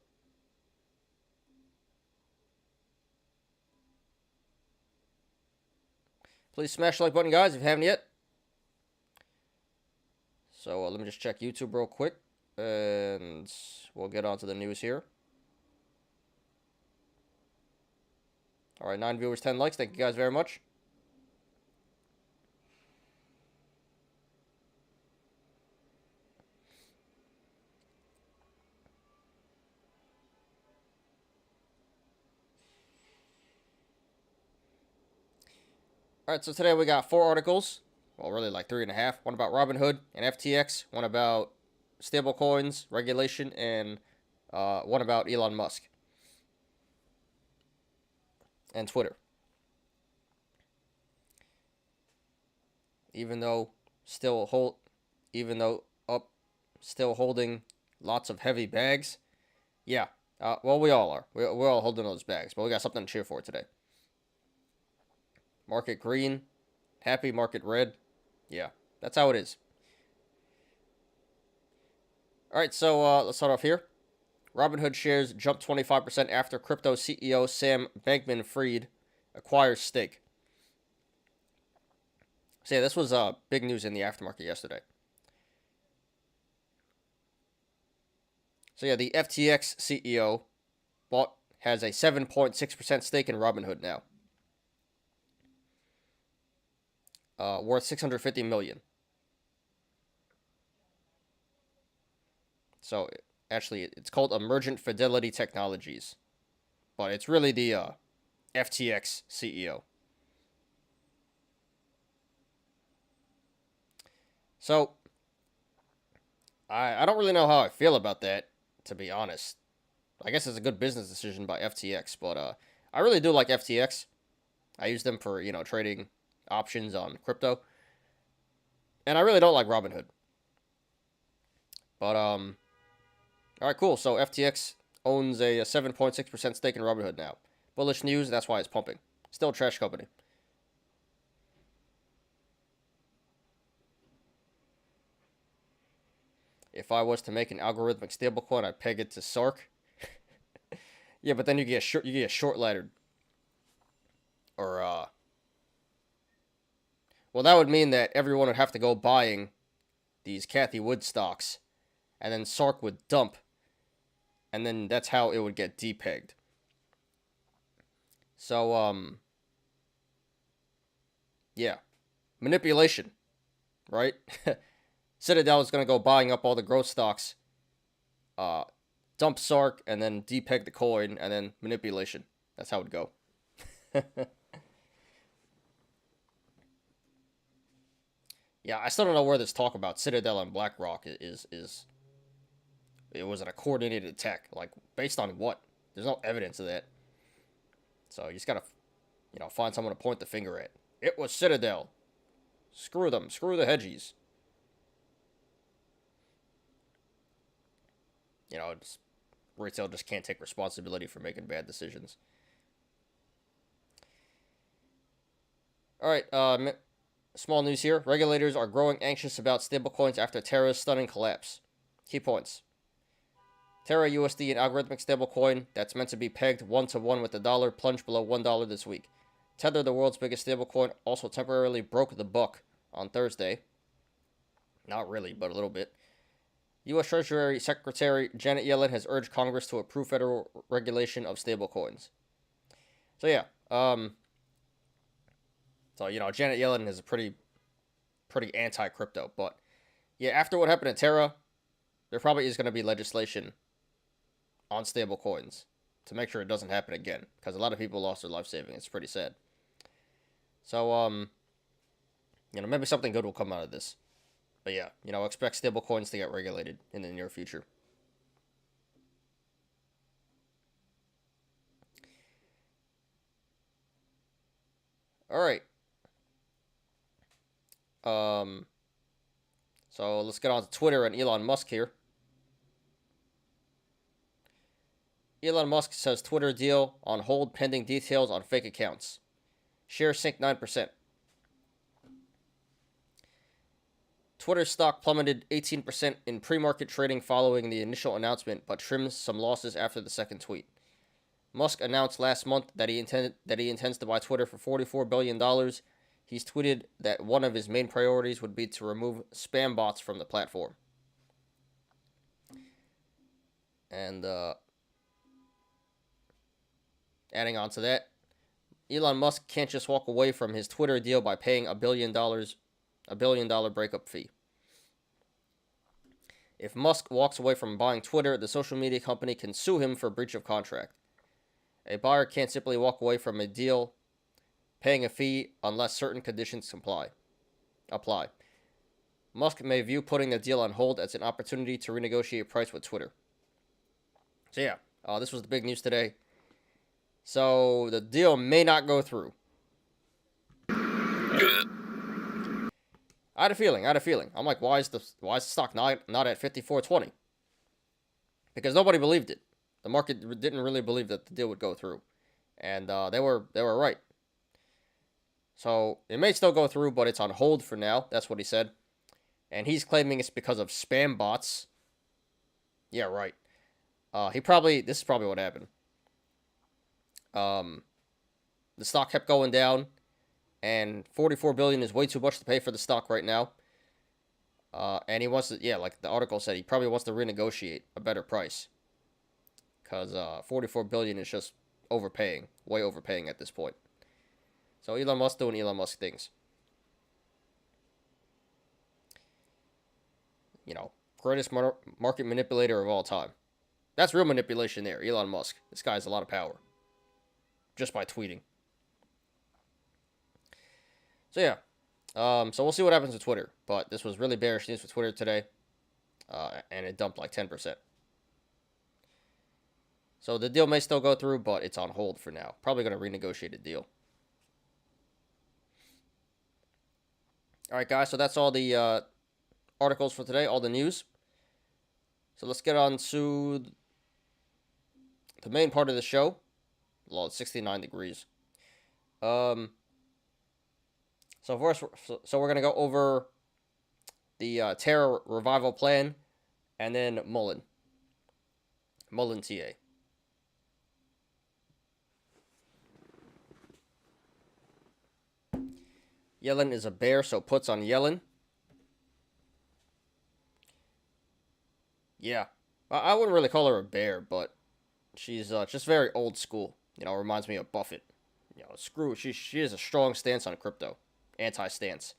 Please smash the like button, guys, if you haven't yet. So let me just check YouTube real quick, and we'll get on to the news here. All right, 9 viewers, 10 likes. Thank you guys very much. All right, so today we got 4 articles. Well, really like 3.5. One about Robinhood and FTX. One about stablecoins, regulation, and one about Elon Musk and Twitter. Even though still holding lots of heavy bags. Yeah. Well, we all are. We're all holding those bags, but we got something to cheer for today. Market green, happy. Market red. Yeah, that's how it is. All right, so let's start off here. Robinhood shares jumped 25% after crypto CEO Sam Bankman-Fried acquires stake. So yeah, this was big news in the aftermarket yesterday. So yeah, the FTX CEO has a 7.6% stake in Robinhood now. Worth $650 million. So actually, it's called Emergent Fidelity Technologies, but it's really the FTX CEO. So I don't really know how I feel about that, to be honest. I guess it's a good business decision by FTX, but I really do like FTX. I use them for, trading options on crypto. And I really don't like Robinhood. But, all right, cool. So FTX owns a 7.6% stake in Robinhood now. Bullish news, that's why it's pumping. Still a trash company. If I was to make an algorithmic stablecoin, I'd peg it to SARK. Yeah, but then you get short laddered. Or, well, that would mean that everyone would have to go buying these Cathie Wood stocks, and then SARK would dump, and then that's how it would get depegged. So, yeah, manipulation, right? Citadel is going to go buying up all the growth stocks, dump SARK, and then depeg the coin, and then manipulation. That's how it would go. Yeah, I still don't know where this talk about Citadel and BlackRock is. It was a coordinated attack. Like, based on what? There's no evidence of that. So you just gotta, find someone to point the finger at. It was Citadel. Screw them. Screw the hedgies. Retail just can't take responsibility for making bad decisions. All right, small news here. Regulators are growing anxious about stablecoins after Terra's stunning collapse. Key points. Terra USD, an algorithmic stablecoin that's meant to be pegged 1-to-1 with the dollar, plunged below $1 this week. Tether, the world's biggest stablecoin, also temporarily broke the buck on Thursday. Not really, but a little bit. U.S. Treasury Secretary Janet Yellen has urged Congress to approve federal regulation of stablecoins. So yeah, Janet Yellen is a pretty anti-crypto, but yeah, after what happened at Terra, there probably is going to be legislation on stablecoins to make sure it doesn't happen again, because a lot of people lost their life savings. It's pretty sad. So, maybe something good will come out of this. But yeah, expect stablecoins to get regulated in the near future. All right. So let's get on to Twitter and Elon Musk here. Elon Musk says Twitter deal on hold pending details on fake accounts. Shares sink 9%. Twitter stock plummeted 18% in pre-market trading following the initial announcement, but trimmed some losses after the second tweet. Musk announced last month that he intends to buy Twitter for $44 billion. He's tweeted that one of his main priorities would be to remove spam bots from the platform. And adding on to that, Elon Musk can't just walk away from his Twitter deal by paying a $1 billion breakup fee. If Musk walks away from buying Twitter, the social media company can sue him for breach of contract. A buyer can't simply walk away from a deal paying a fee unless certain conditions apply. Musk may view putting the deal on hold as an opportunity to renegotiate price with Twitter. So yeah, this was the big news today. So the deal may not go through. I had a feeling. I'm like, why is the stock not at 54.20? Because nobody believed it. The market didn't really believe that the deal would go through, and they were right. So it may still go through, but it's on hold for now. That's what he said, and he's claiming it's because of spam bots. Yeah, right. This is probably what happened. The stock kept going down, and $44 billion is way too much to pay for the stock right now. And he wants to, like the article said, he probably wants to renegotiate a better price. Because $44 billion is just overpaying, way overpaying at this point. So Elon Musk doing Elon Musk things. Greatest market manipulator of all time. That's real manipulation there, Elon Musk. This guy has a lot of power. Just by tweeting. So yeah. So we'll see what happens with Twitter. But this was really bearish news for Twitter today. And it dumped like 10%. So the deal may still go through, but it's on hold for now. Probably going to renegotiate a deal. All right, guys. So that's all the articles for today, all the news. So let's get on to the main part of the show. Well, it's 69 degrees. So first, we're going to go over the Terra revival plan and then Mullen TA. Yellen is a bear, so puts on Yellen. Yeah. I wouldn't really call her a bear, but she's just very old school. Reminds me of Buffett. She has a strong stance on crypto. Anti-stance.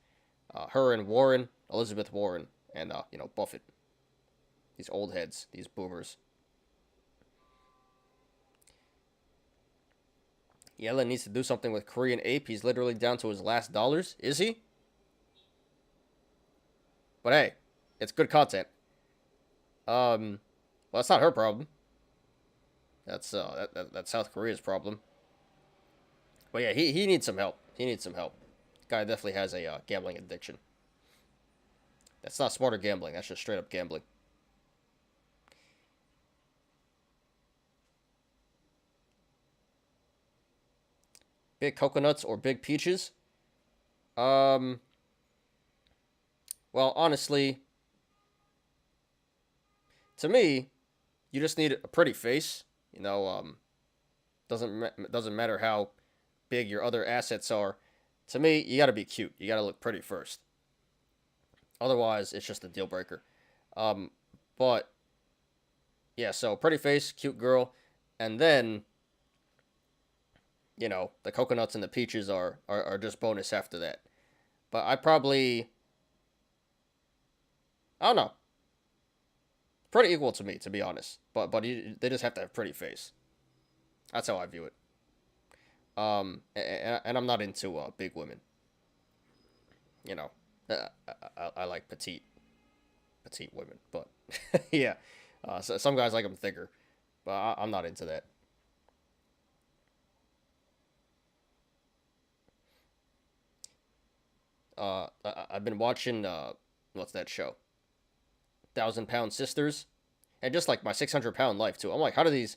Her and Elizabeth Warren, and, Buffett. These old heads, these boomers. Yellen needs to do something with Korean Ape. He's literally down to his last dollars. Is he? But hey, it's good content. Well, that's not her problem. That's South Korea's problem. But yeah, he needs some help. Guy definitely has a gambling addiction. That's not smarter gambling. That's just straight up gambling. Big coconuts or big peaches? Well, honestly, to me, you just need a pretty face. Doesn't matter how big your other assets are. To me, you got to be cute. You got to look pretty first. Otherwise, it's just a deal breaker. But yeah, so pretty face, cute girl, and then the coconuts and the peaches are just bonus after that. But I don't know. Pretty equal to me, to be honest. But they just have to have pretty face. That's how I view it. And I'm not into big women. I like petite women, but yeah. So some guys like them thicker, but I'm not into that. I've been watching what's that show? 1,000-Pound Sisters, and just like my 600-pound life too. I'm like, how do these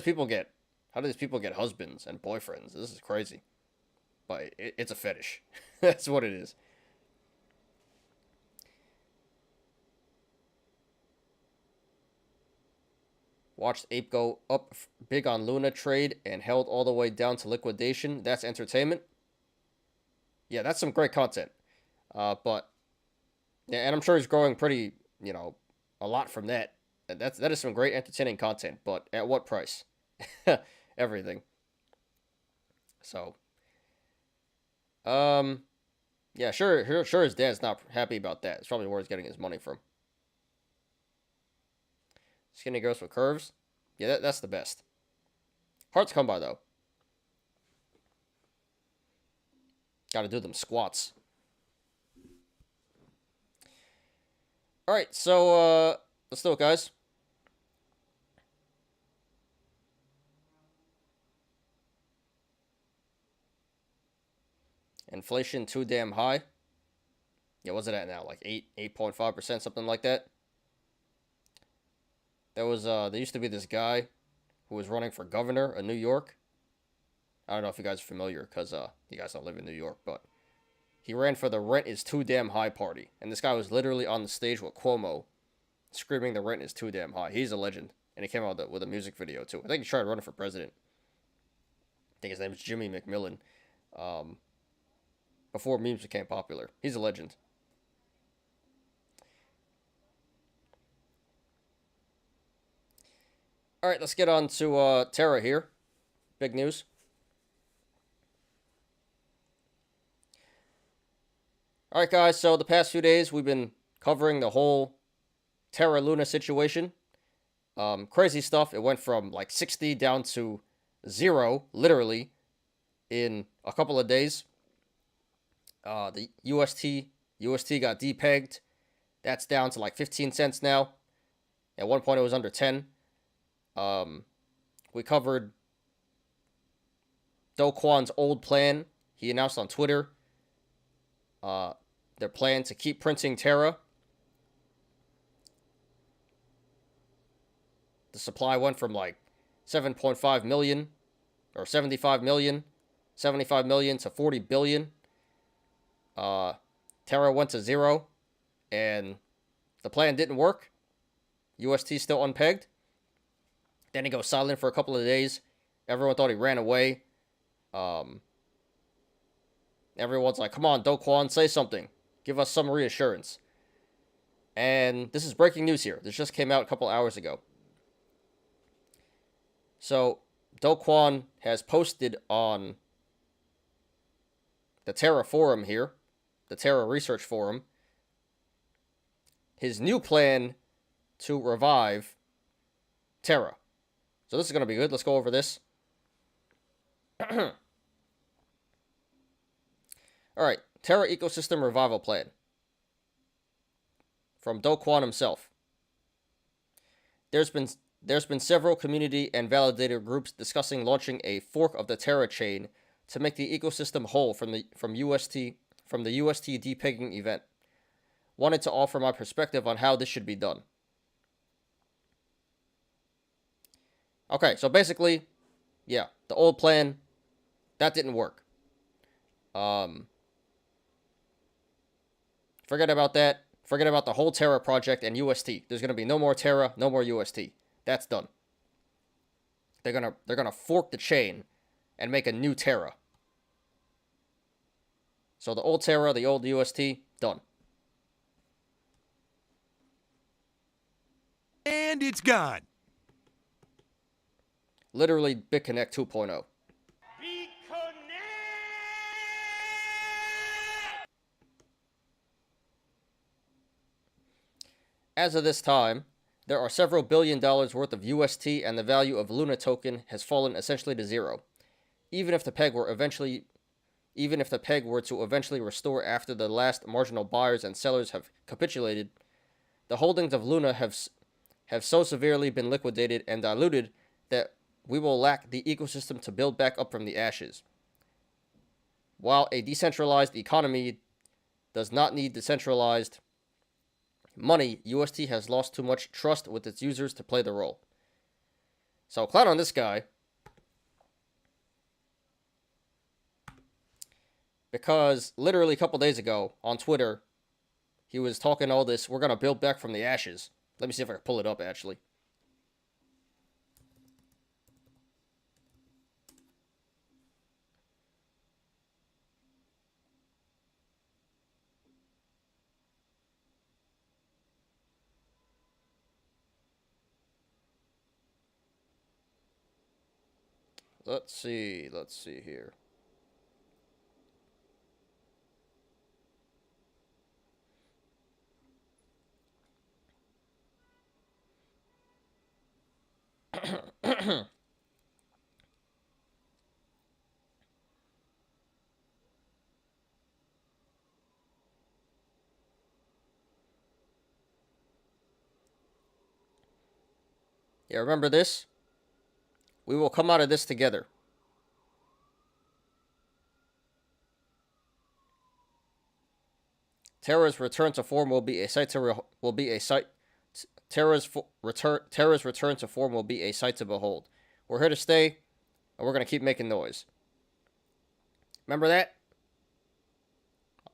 people get husbands and boyfriends? This is crazy. But it's a fetish. That's what it is. Watched Ape go up big on Luna trade and held all the way down to liquidation. That's entertainment. Yeah, that's some great content. But yeah, and I'm sure he's growing pretty, a lot from that. That is some great entertaining content. But at what price? Everything. So, yeah, sure his dad's not happy about that. It's probably where he's getting his money from. Skinny girls with curves. Yeah, that's the best. Hard to come by, though. Gotta do them squats. Alright, so, let's do it, guys. Inflation too damn high. Yeah, what's it at now? Like 8.5%, something like that. There used to be this guy who was running for governor of New York. I don't know if you guys are familiar, because you guys don't live in New York, but he ran for the rent is too damn high party. And this guy was literally on the stage with Cuomo, screaming the rent is too damn high. He's a legend. And he came out with a music video, too. I think he tried running for president. I think his name is Jimmy McMillan. Before memes became popular. He's a legend. Alright, let's get on to Terra here. Big news. Alright, guys, so the past few days we've been covering the whole Terra Luna situation. Crazy stuff. It went from like 60 down to 0, literally, in a couple of days. The UST got depegged. That's down to like 15 cents now. At one point it was under 10. We covered KWON's old plan. He announced on Twitter their plan to keep printing Terra. The supply went from like 7.5 million or 75 million to 40 billion. Terra went to 0 and the plan didn't work. UST still unpegged. Then he goes silent for a couple of days. Everyone thought he ran away. Everyone's like, come on, KWON, say something. Give us some reassurance. And this is breaking news here. This just came out a couple hours ago. So, KWON has posted on the Terra forum here, the Terra research forum, his new plan to revive Terra. So this is going to be good. Let's go over this. Alright, Terra Ecosystem Revival Plan. From KWON himself. There's been several community and validator groups discussing launching a fork of the Terra chain to make the ecosystem whole from the UST depegging event. Wanted to offer my perspective on how this should be done. Okay, so basically, yeah, the old plan, that didn't work. Forget about that. Forget about the whole Terra project and UST. There's gonna be no more Terra, no more UST. That's done. They're gonna fork the chain and make a new Terra. So the old Terra, the old UST, done. And it's gone. Literally BitConnect 2.0. As of this time, there are several $1 billion worth of UST and the value of Luna token has fallen essentially to 0. Even if the peg were to eventually restore after the last marginal buyers and sellers have capitulated, the holdings of Luna have so severely been liquidated and diluted that we will lack the ecosystem to build back up from the ashes. While a decentralized economy does not need decentralized money, UST has lost too much trust with its users to play the role. So, clown on this guy. Because literally a couple days ago on Twitter, he was talking all this, we're going to build back from the ashes. Let me see if I can pull it up, actually. Let's see here. Yeah, remember this? We will come out of this together. Terra's return to form will be a sight to Terra's return to form will be a sight to behold. We're here to stay, and we're gonna keep making noise. Remember that?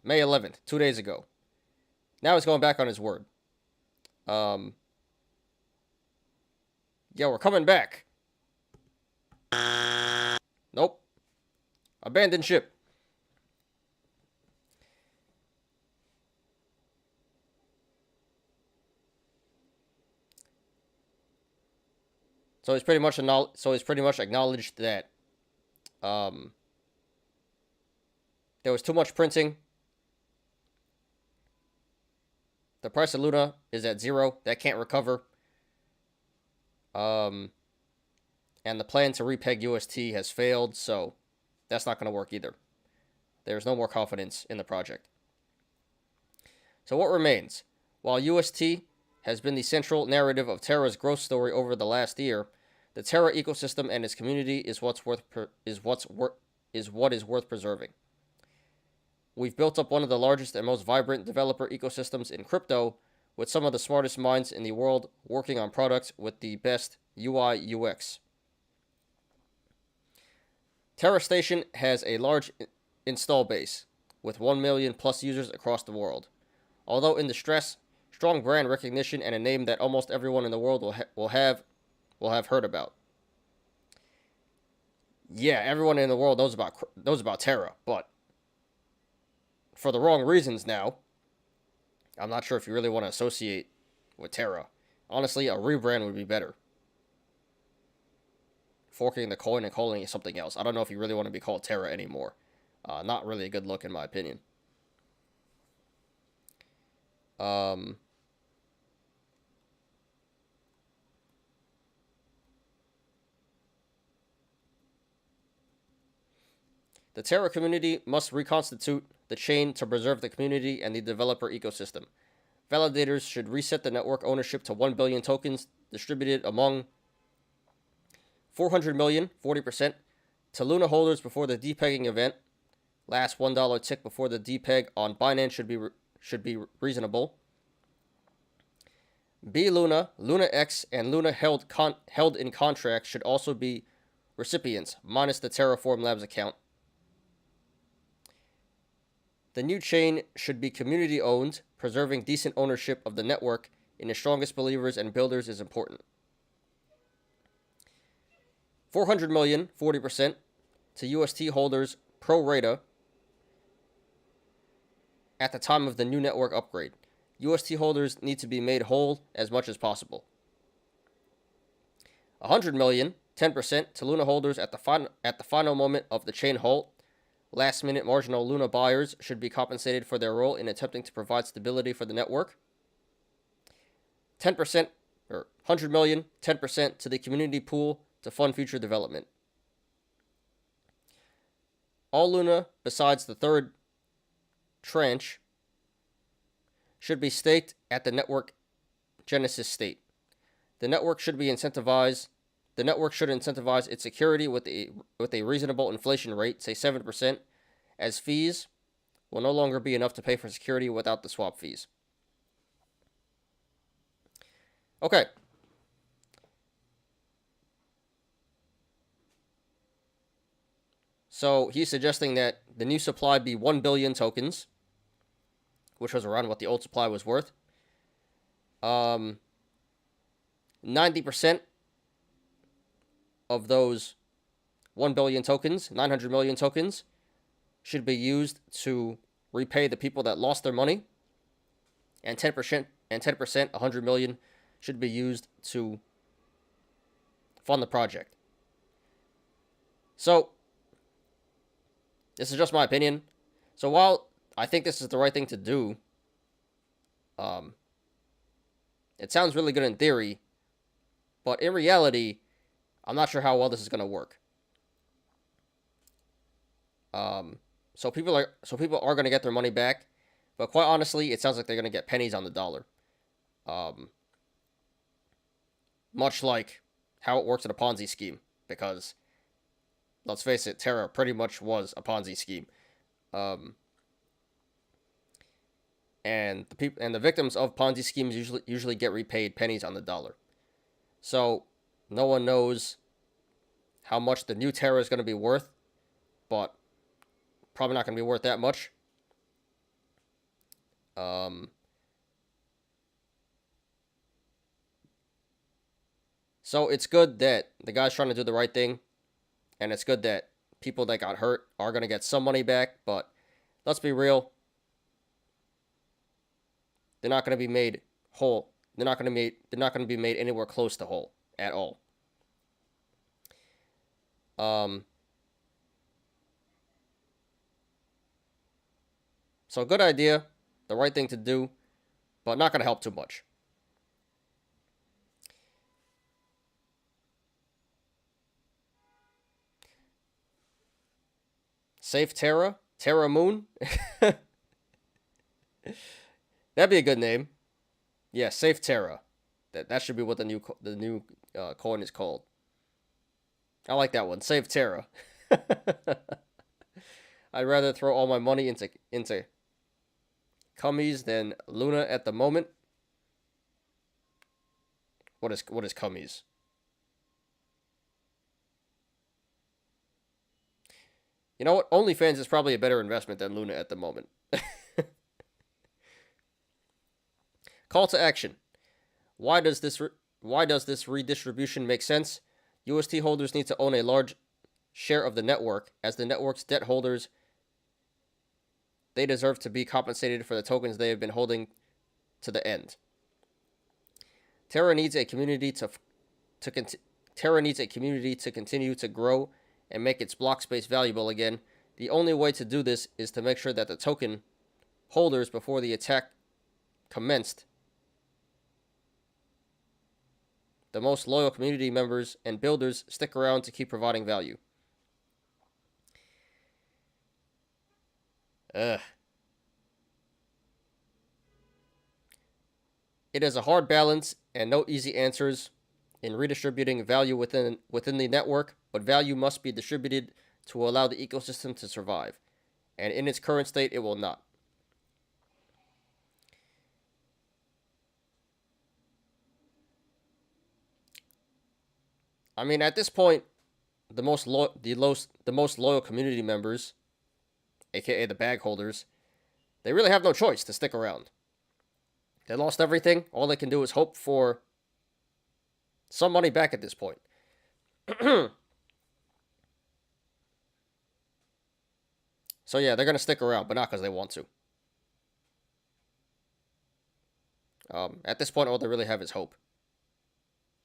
May 11th, 2 days ago. Now he's going back on his word. Yeah, we're coming back. Nope. Abandon ship. So he's pretty much acknowledged that there was too much printing. The price of Luna is at 0. That can't recover. And the plan to repeg UST has failed, so that's not going to work either. There's no more confidence in the project. So what remains? While UST has been the central narrative of Terra's growth story over the last year, the Terra ecosystem and its community is what is worth preserving. We've built up one of the largest and most vibrant developer ecosystems in crypto, with some of the smartest minds in the world working on products with the best UI UX. Terra Station has a large install base, with 1 million plus users across the world. Although in distress, strong brand recognition and a name that almost everyone in the world will have heard about. Yeah, everyone in the world knows about Terra, but for the wrong reasons now. I'm not sure if you really want to associate with Terra. Honestly, a rebrand would be better. Forking the coin and calling it something else. I don't know if you really want to be called Terra anymore. Not really a good look in my opinion. The Terra community must reconstitute the chain to preserve the community and the developer ecosystem. Validators should reset the network ownership to 1 billion tokens distributed among 400 million, 40%, to Luna holders before the depegging event. Last $1 tick before the depeg on Binance should be reasonable. B Luna, Luna X, and Luna held in contracts should also be recipients, minus the Terraform Labs account. The new chain should be community-owned. Preserving decent ownership of the network in the strongest believers and builders is important. 400 million, 40%, to UST holders pro rata at the time of the new network upgrade. UST holders need to be made whole as much as possible. 100 million, 10%, to Luna holders at the final moment of the chain halt. Last-minute marginal Luna buyers should be compensated for their role in attempting to provide stability for the network. 10%, or 100 million, 10% to the community pool to fund future development. All Luna, besides the third tranche, should be staked at the network genesis state. The network should incentivize its security with a reasonable inflation rate, say 7%, as fees will no longer be enough to pay for security without the swap fees. Okay. So he's suggesting that the new supply be 1 billion tokens, which was around what the old supply was worth. 90% of those 1 billion tokens, 900 million tokens, should be used to repay the people that lost their money. And 10%, 100 million, should be used to fund the project. So, this is just my opinion. So while I think this is the right thing to do, it sounds really good in theory, but in reality, I'm not sure how well this is going to work. So people are going to get their money back, but quite honestly, it sounds like they're going to get pennies on the dollar. Much like how it works in a Ponzi scheme, because let's face it, Terra pretty much was a Ponzi scheme. And the victims of Ponzi schemes usually get repaid pennies on the dollar. So no one knows how much the new Terra is going to be worth, but probably not going to be worth that much. So it's good that the guy's trying to do the right thing, and it's good that people that got hurt are going to get some money back, but let's be real. They're not going to be made whole. They're not going to be made anywhere close to whole at all. So good idea, the right thing to do, but not going to help too much. Save Terra? Terra Moon? That'd be a good name. Yeah, Save Terra. That should be what the new coin is called. I like that one. Save Terra. I'd rather throw all my money into Cummies than Luna at the moment. What is Cummies? You know what? OnlyFans is probably a better investment than Luna at the moment. Call to action. Why does this redistribution make sense? UST holders need to own a large share of the network. As the network's debt holders, they deserve to be compensated for the tokens they have been holding to the end. Terra needs a community to continue to grow and make its block space valuable again. The only way to do this is to make sure that the token holders before the attack commenced, the most loyal community members and builders, stick around to keep providing value. It is a hard balance and no easy answers in redistributing value within the network, but value must be distributed to allow the ecosystem to survive. And in its current state, it will not. I mean, at this point, the most loyal community members, aka the bag holders, they really have no choice to stick around. They lost everything. All they can do is hope for some money back at this point. So yeah, they're going to stick around, but not because they want to. At this point, all they really have is hope.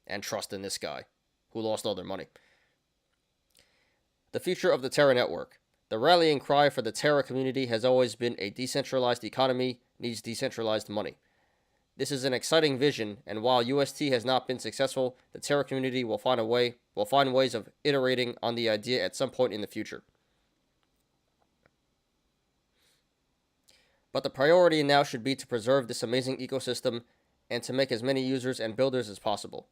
And trust in this guy, who lost all their money. The future of the Terra network. The rallying cry for the Terra community has always been a decentralized economy needs decentralized money. This is an exciting vision, and while UST has not been successful, the Terra community will find ways of iterating on the idea at some point in the future. But the priority now should be to preserve this amazing ecosystem and to make as many users and builders as possible.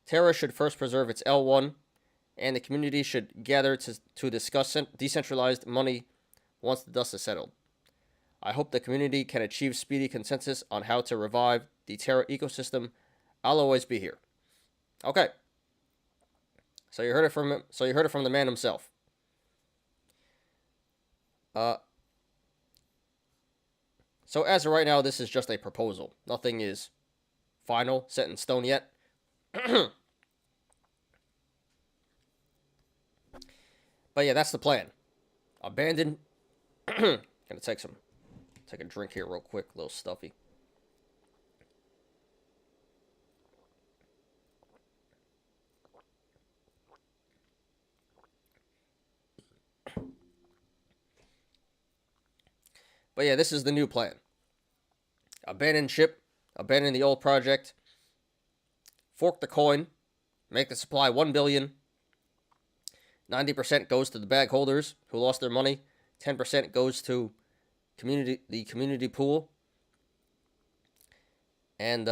Terra should first preserve its L1, and the community should gather to discuss decentralized money once the dust is settled. I hope the community can achieve speedy consensus on how to revive the Terra ecosystem. I'll always be here. Okay. So you heard it from him. So you heard it from the man himself. So as of right now, this is just a proposal. Nothing is final, set in stone yet. But yeah, that's the plan. Abandon. Gonna take a drink here real quick, a little stuffy. But yeah, this is the new plan. Abandon ship, abandon the old project, fork the coin, make the supply 1 billion. 90% goes to the bag holders who lost their money. 10% goes to the community pool. And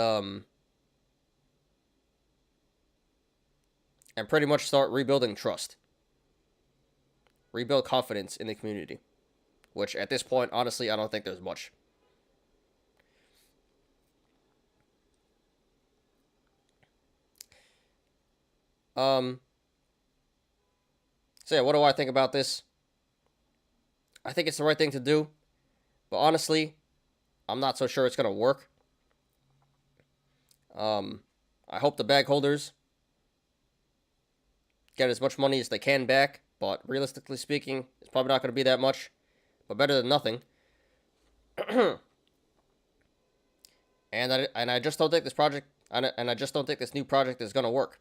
pretty much start rebuilding trust. Rebuild confidence in the community. Which at this point, honestly, I don't think there's much. So yeah, what do I think about this? I think it's the right thing to do. But honestly, I'm not so sure it's going to work. I hope the bag holders get as much money as they can back. But realistically speaking, it's probably not going to be that much. But better than nothing. And I just don't think this project, and I just don't think this new project is going to work.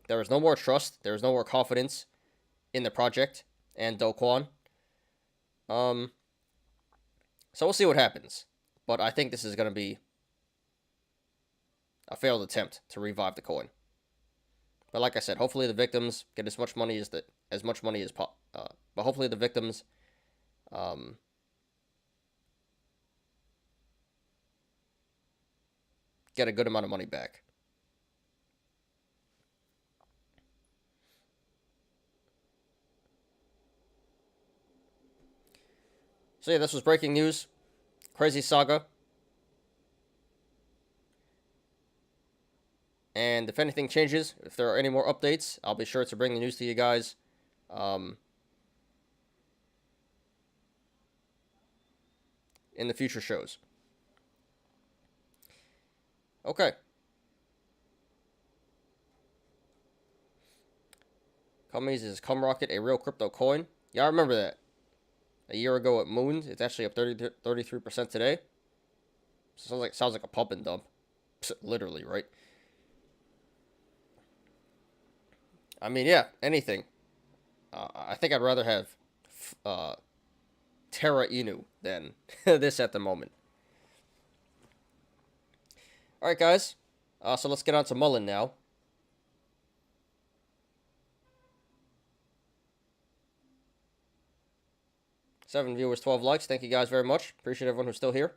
There is no more trust. There is no more confidence in the project and KWON. So we'll see what happens. But I think this is going to be a failed attempt to revive the coin. But like I said, hopefully the victims get as much money as but hopefully the victims get a good amount of money back. So yeah, this was breaking news. Crazy saga. And if anything changes, if there are any more updates, I'll be sure to bring the news to you guys. In the future shows. Okay. Companies is Cumrocket a real crypto coin? Yeah, I remember that. A year ago at MULN, it's actually up 33% today. Sounds like a pump and dump. Literally, right? I mean, yeah, anything. I think I'd rather have Terra than this at the moment. Alright, guys. So let's get on to Mullen now. Seven viewers, 12 likes. Thank you guys very much. Appreciate everyone who's still here.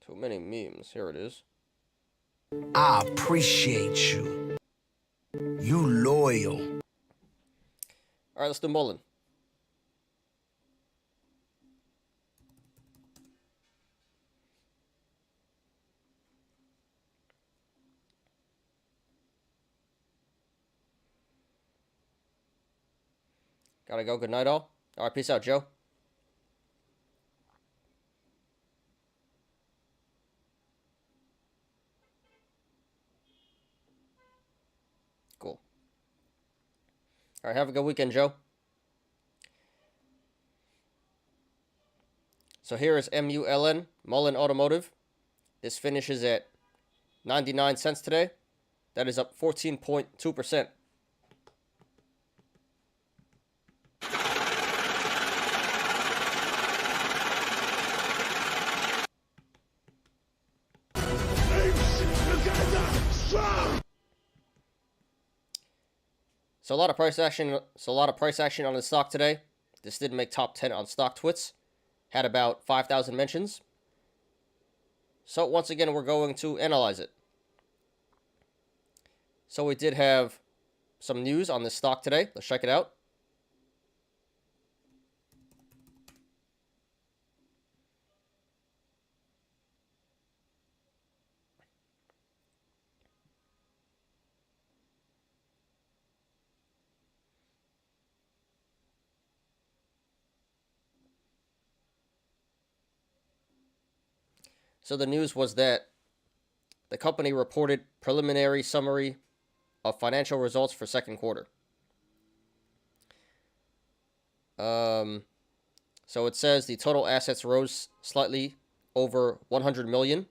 Too many memes. Here it is. I appreciate you. You loyal. Alright, let's do Mullen. Gotta go. Good night, all. Alright, peace out, Joe. Cool. Alright, have a good weekend, Joe. So here is MULN, Mullen Automotive. This finishes at 99 cents today. That is up 14.2%. So a lot of price action. On the stock today. This did make top 10 on StockTwits. Had about 5,000 mentions. So once again, we're going to analyze it. So we did have some news on this stock today. Let's check it out. So the news was that the company reported preliminary summary of financial results for second quarter. So it says the total assets rose slightly over 100 million.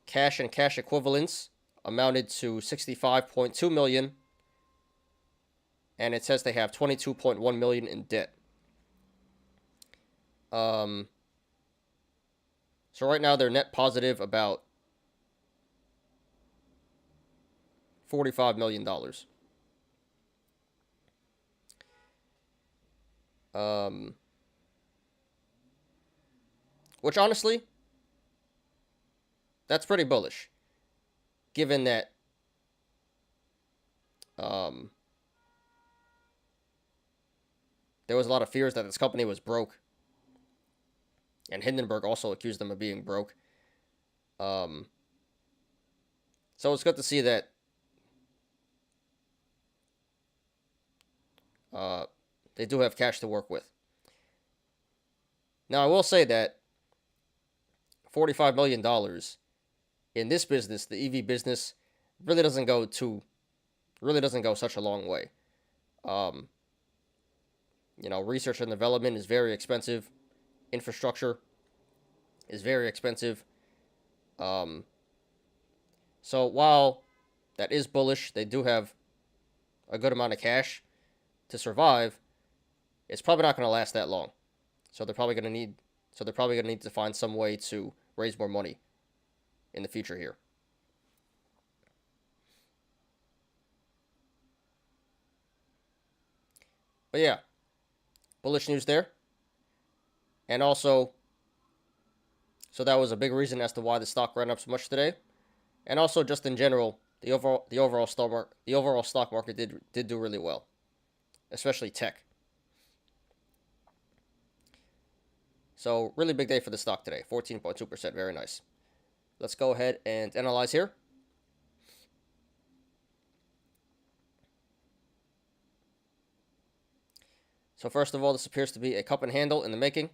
cash and cash equivalents amounted to $65.2 million, and it says they have $22.1 million in debt. So right now they're net positive about $45 million. Which honestly, that's pretty bullish, given that there was a lot of fears that this company was broke, and Hindenburg also accused them of being broke. So it's good to see that they do have cash to work with. Now, I will say that $45 million in this business, the EV business, really doesn't go such a long way. Research and development is very expensive. Infrastructure is very expensive. So while that is bullish, they do have a good amount of cash to survive. It's probably not going to last that long. So they're probably going to need to find some way to raise more money in the future here. But yeah, bullish news there. And also, so that was a big reason as to why the stock ran up so much today. And also, just in general, the overall stock market did do really well, especially tech. So really big day for the stock today, 14.2%, very nice. Let's go ahead and analyze here. So first of all, this appears to be a cup and handle in the making.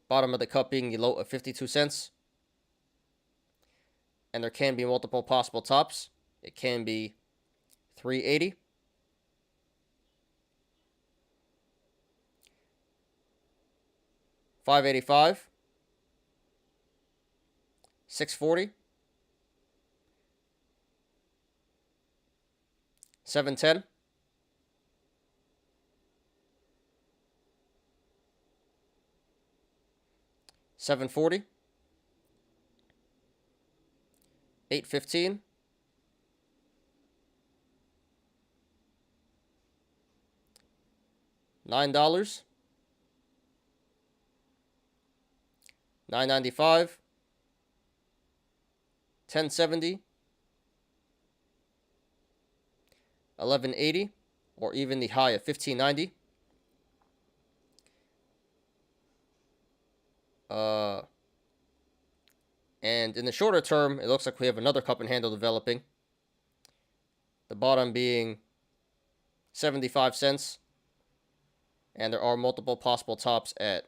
Bottom of the cup being the low of 52 cents. And there can be multiple possible tops. It can be 380. 585, 640, 710, 740, 815, $9, $9.95, $10.70, $11.80, or even the high of $15.90. And in the shorter term, it looks like we have another cup and handle developing. The bottom being 75 cents. And there are multiple possible tops at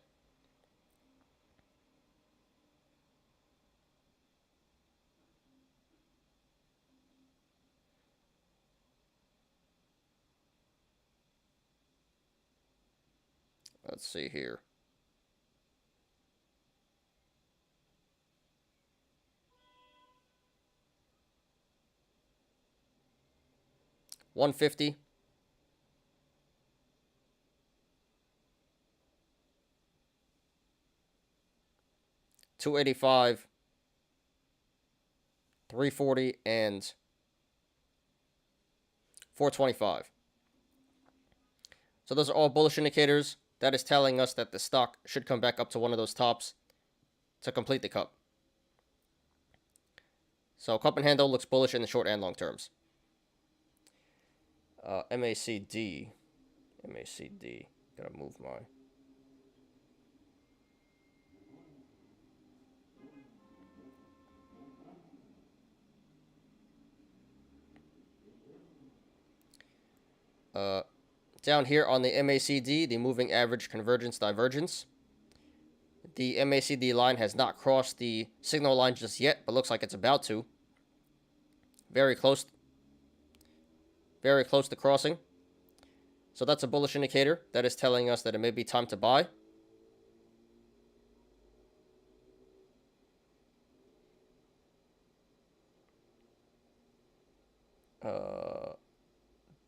let's see here. $150. $285, $340, and $425. So those are all bullish indicators. That is telling us that the stock should come back up to one of those tops to complete the cup. So cup and handle looks bullish in the short and long terms. MACD. Gotta move my... Down here on the MACD, the moving average convergence divergence. The MACD line has not crossed the signal line just yet, but looks like it's about to. Very close to crossing. So that's a bullish indicator. That is telling us that it may be time to buy.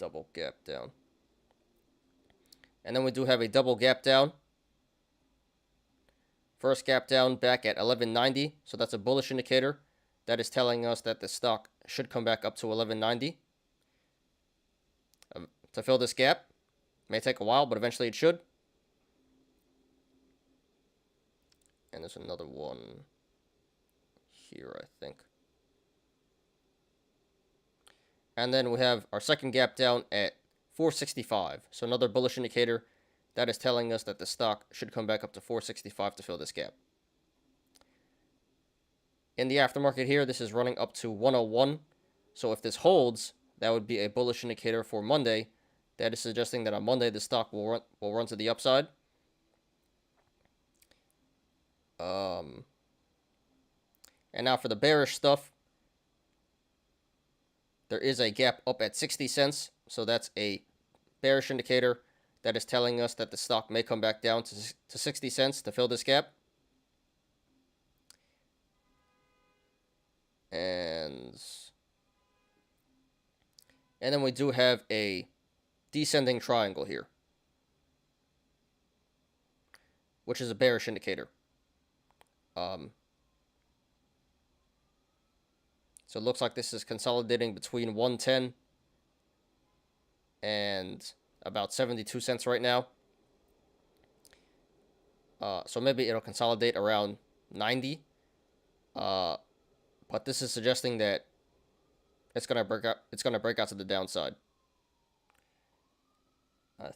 double gap down. And then we do have a double gap down. First gap down back at 1190, so that's a bullish indicator. That is telling us that the stock should come back up to 1190 to fill this gap. May take a while, but eventually it should. And there's another one here, I think. And then we have our second gap down at 465. So another bullish indicator that is telling us that the stock should come back up to 465 to fill this gap. In the aftermarket here, this is running up to 101. So if this holds, that would be a bullish indicator for Monday. That is suggesting that on Monday the stock will run to the upside. And now for the bearish stuff, there is a gap up at 60 cents. So that's a bearish indicator that is telling us that the stock may come back down to 60 cents to fill this gap. And then we do have a descending triangle here, which is a bearish indicator. So it looks like this is consolidating between 110 and about 72 cents right now. So maybe it'll consolidate around 90. But this is suggesting that it's gonna break out. It's gonna break out to the downside. I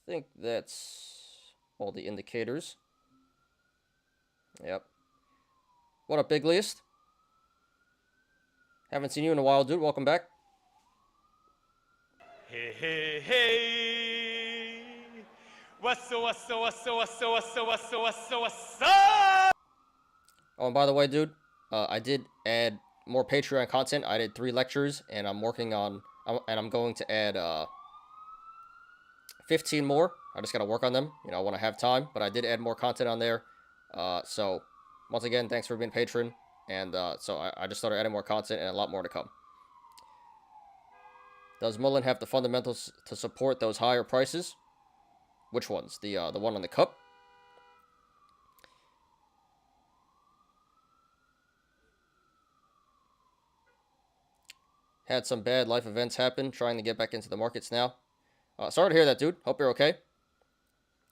think that's all the indicators. Yep. What up, Big Least? Haven't seen you in a while, dude. Welcome back. Hey, hey, hey. What's up? Oh, and by the way, dude, I did add more Patreon content. I did 3 lectures, and I'm working on, and I'm going to add 15 more. I just got to work on them. You know, I want to have time, but I did add more content on there. So, once again, thanks for being a patron. And so I just started adding more content and a lot more to come. Does Mullen have the fundamentals to support those higher prices? Which ones? The one on the cup? Had some bad life events happen, trying to get back into the markets now. Sorry to hear that, dude. Hope you're okay.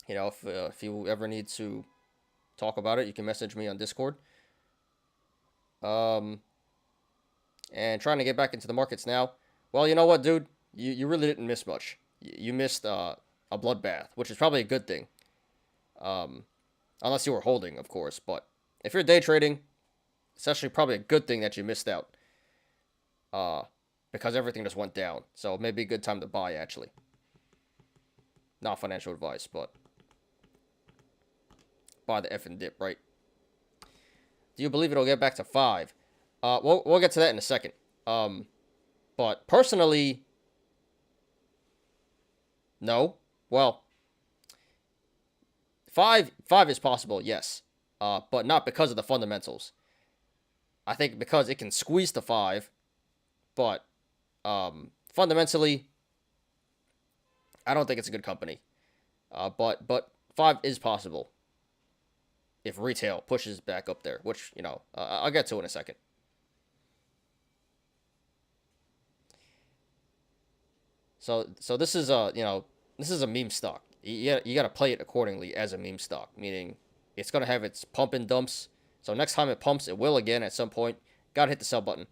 You know, if you ever need to talk about it, you can message me on Discord. And trying to get back into the markets now. Well, you know what, dude? You really didn't miss much. You missed a bloodbath, which is probably a good thing. Unless you were holding, of course. But if you're day trading, it's actually probably a good thing that you missed out. Because everything just went down. So maybe a good time to buy, actually. Not financial advice, but buy the effing dip, right? Do you believe it'll get back to 5? We'll get to that in a second. But personally, no. Well, 5 is possible, yes. But not because of the fundamentals. I think because it can squeeze to 5, but fundamentally, I don't think it's a good company. But 5 is possible if retail pushes back up there, which, you know, I'll get to in a second. So this is this is a meme stock. You got to play it accordingly as a meme stock, meaning it's going to have its pump and dumps. So next time it pumps, it will again at some point. Got to hit the sell button.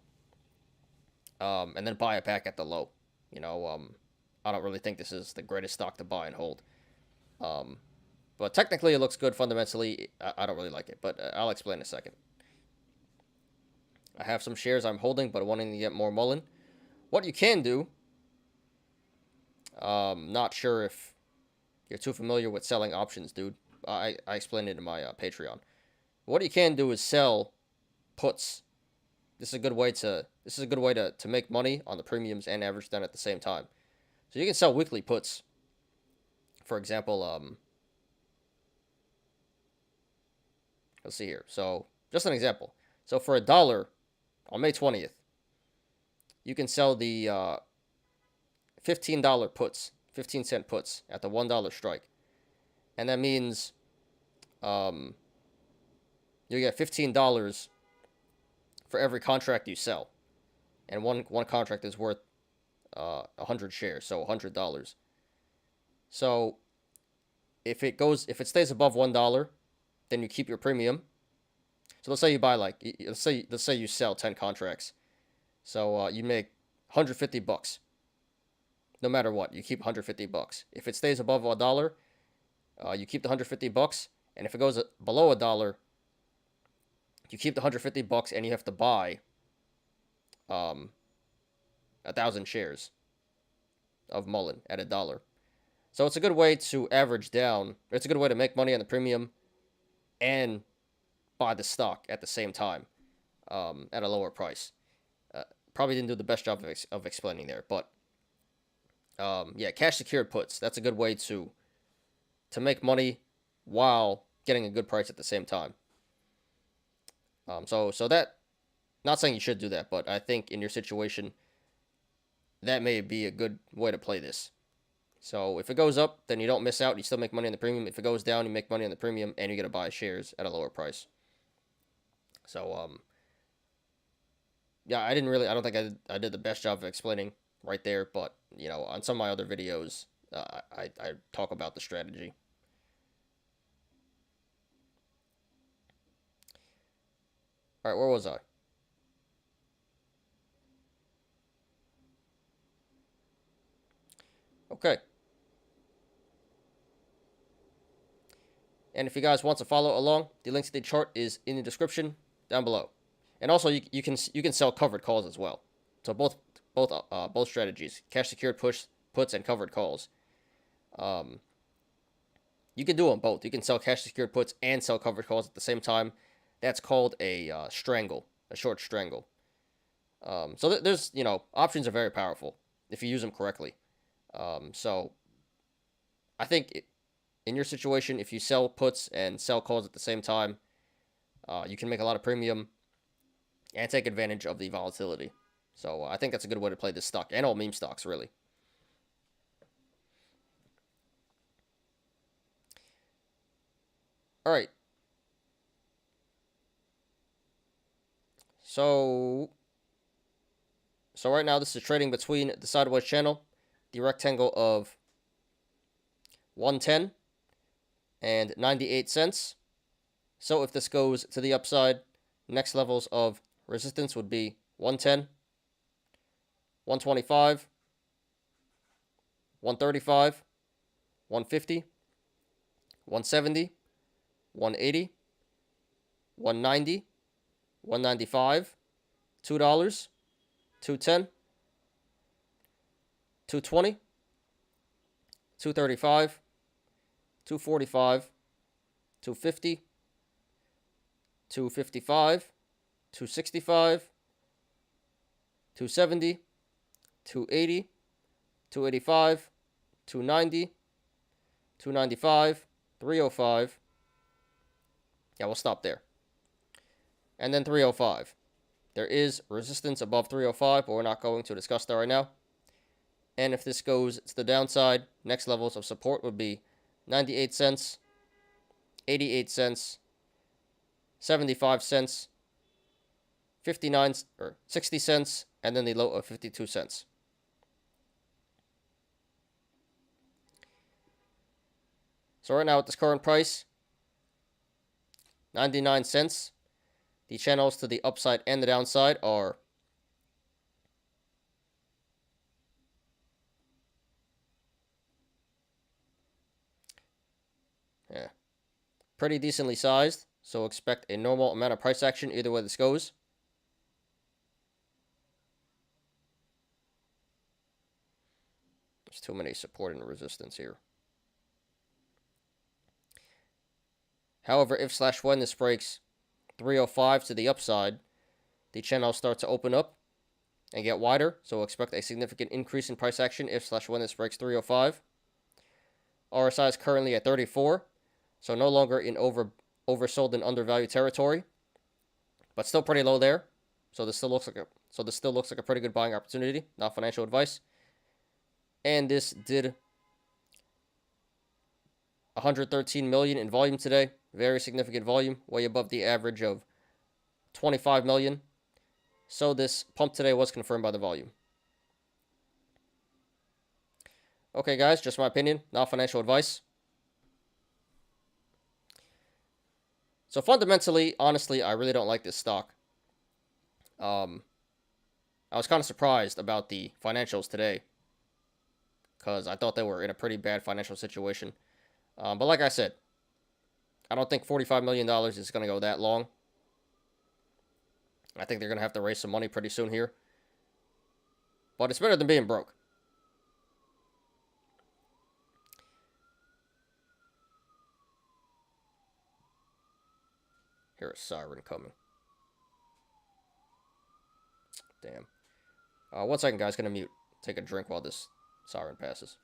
And then buy it back at the low. You know, I don't really think this is the greatest stock to buy and hold. But technically it looks good. Fundamentally, I don't really like it, but I'll explain in a second. I have some shares I'm holding, but wanting to get more Mullen. What you can do, not sure if you're too familiar with selling options, dude. I explained it in my Patreon. What you can do is sell puts. This is a good way to make money on the premiums and average down at the same time. So you can sell weekly puts. For example, let's see here. So just an example. So for $1 on May 20th, you can sell the $15 puts, 15-cent puts at the $1 strike. And that means you get $15 for every contract you sell. And one contract is worth 100 shares, so $100. So if it stays above $1, then you keep your premium. So let's say you buy let's say you sell 10 contracts. So you make $150. No matter what, you keep $150. If it stays above $1, you keep the $150, and if it goes below $1, you keep the $150, and you have to buy 1,000 shares of Mullen at $1. So it's a good way to average down. It's a good way to make money on the premium and buy the stock at the same time at a lower price. Probably didn't do the best job of explaining there, but yeah, cash secured puts. That's a good way to make money while getting a good price at the same time. So that, not saying you should do that, but I think in your situation, that may be a good way to play this. So if it goes up, then you don't miss out. You still make money on the premium. If it goes down, you make money on the premium, and you get to buy shares at a lower price. So yeah, I don't think I did the best job of explaining right there, but you know, on some of my other videos, I talk about the strategy. All right, where was I? Okay. And if you guys want to follow along, the link to the chart is in the description down below. And also, you can sell covered calls as well. So both strategies, cash secured puts and covered calls. You can do them both. You can sell cash secured puts and sell covered calls at the same time. That's called a strangle, a short strangle. So there's, you know, options are very powerful if you use them correctly. So I think in your situation, if you sell puts and sell calls at the same time, you can make a lot of premium and take advantage of the volatility. So I think that's a good way to play this stock and all meme stocks, really. All right. So right now this is trading between the sideways channel, the rectangle of 110 and 98 cents. So if this goes to the upside, next levels of resistance would be 110, 125, 135, 150, 170, 180, 190, 195, $2, 210, 220, 235, 245, 250, 255, 265, 270, 280, 285, 290, 295, 305. Yeah, we'll stop there. And then 305. There is resistance above 305, but we're not going to discuss that right now. And if this goes to the downside, next levels of support would be 98 cents, 88 cents, 75 cents, 59 or 60 cents, and then the low of 52 cents. So right now at this current price, 99 cents. The channels to the upside and the downside are pretty decently sized, so expect a normal amount of price action either way this goes. There's too many support and resistance here. However, if / when this breaks 305 to the upside, the channel starts to open up and get wider, so expect a significant increase in price action if / when this breaks 305. RSI is currently at 34, so no longer in oversold and undervalued territory, but still pretty low there. So this still looks like a pretty good buying opportunity. Not financial advice. And this did 113 million in volume today. Very significant volume, way above the average of 25 million. So this pump today was confirmed by the volume. Okay, guys, just my opinion, not financial advice. So fundamentally, honestly, I really don't like this stock. I was kind of surprised about the financials today, because I thought they were in a pretty bad financial situation. But like I said, I don't think $45 million is going to go that long. I think they're going to have to raise some money pretty soon here. But it's better than being broke. Hear a siren coming. Damn. 1 second, guys. Gonna mute. Take a drink while this siren passes.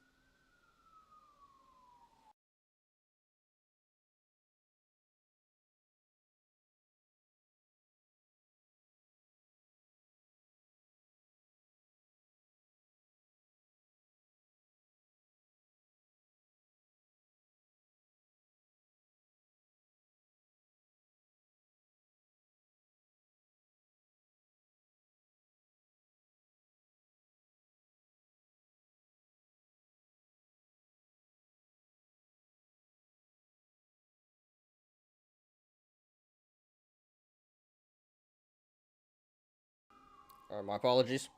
Alright, my apologies.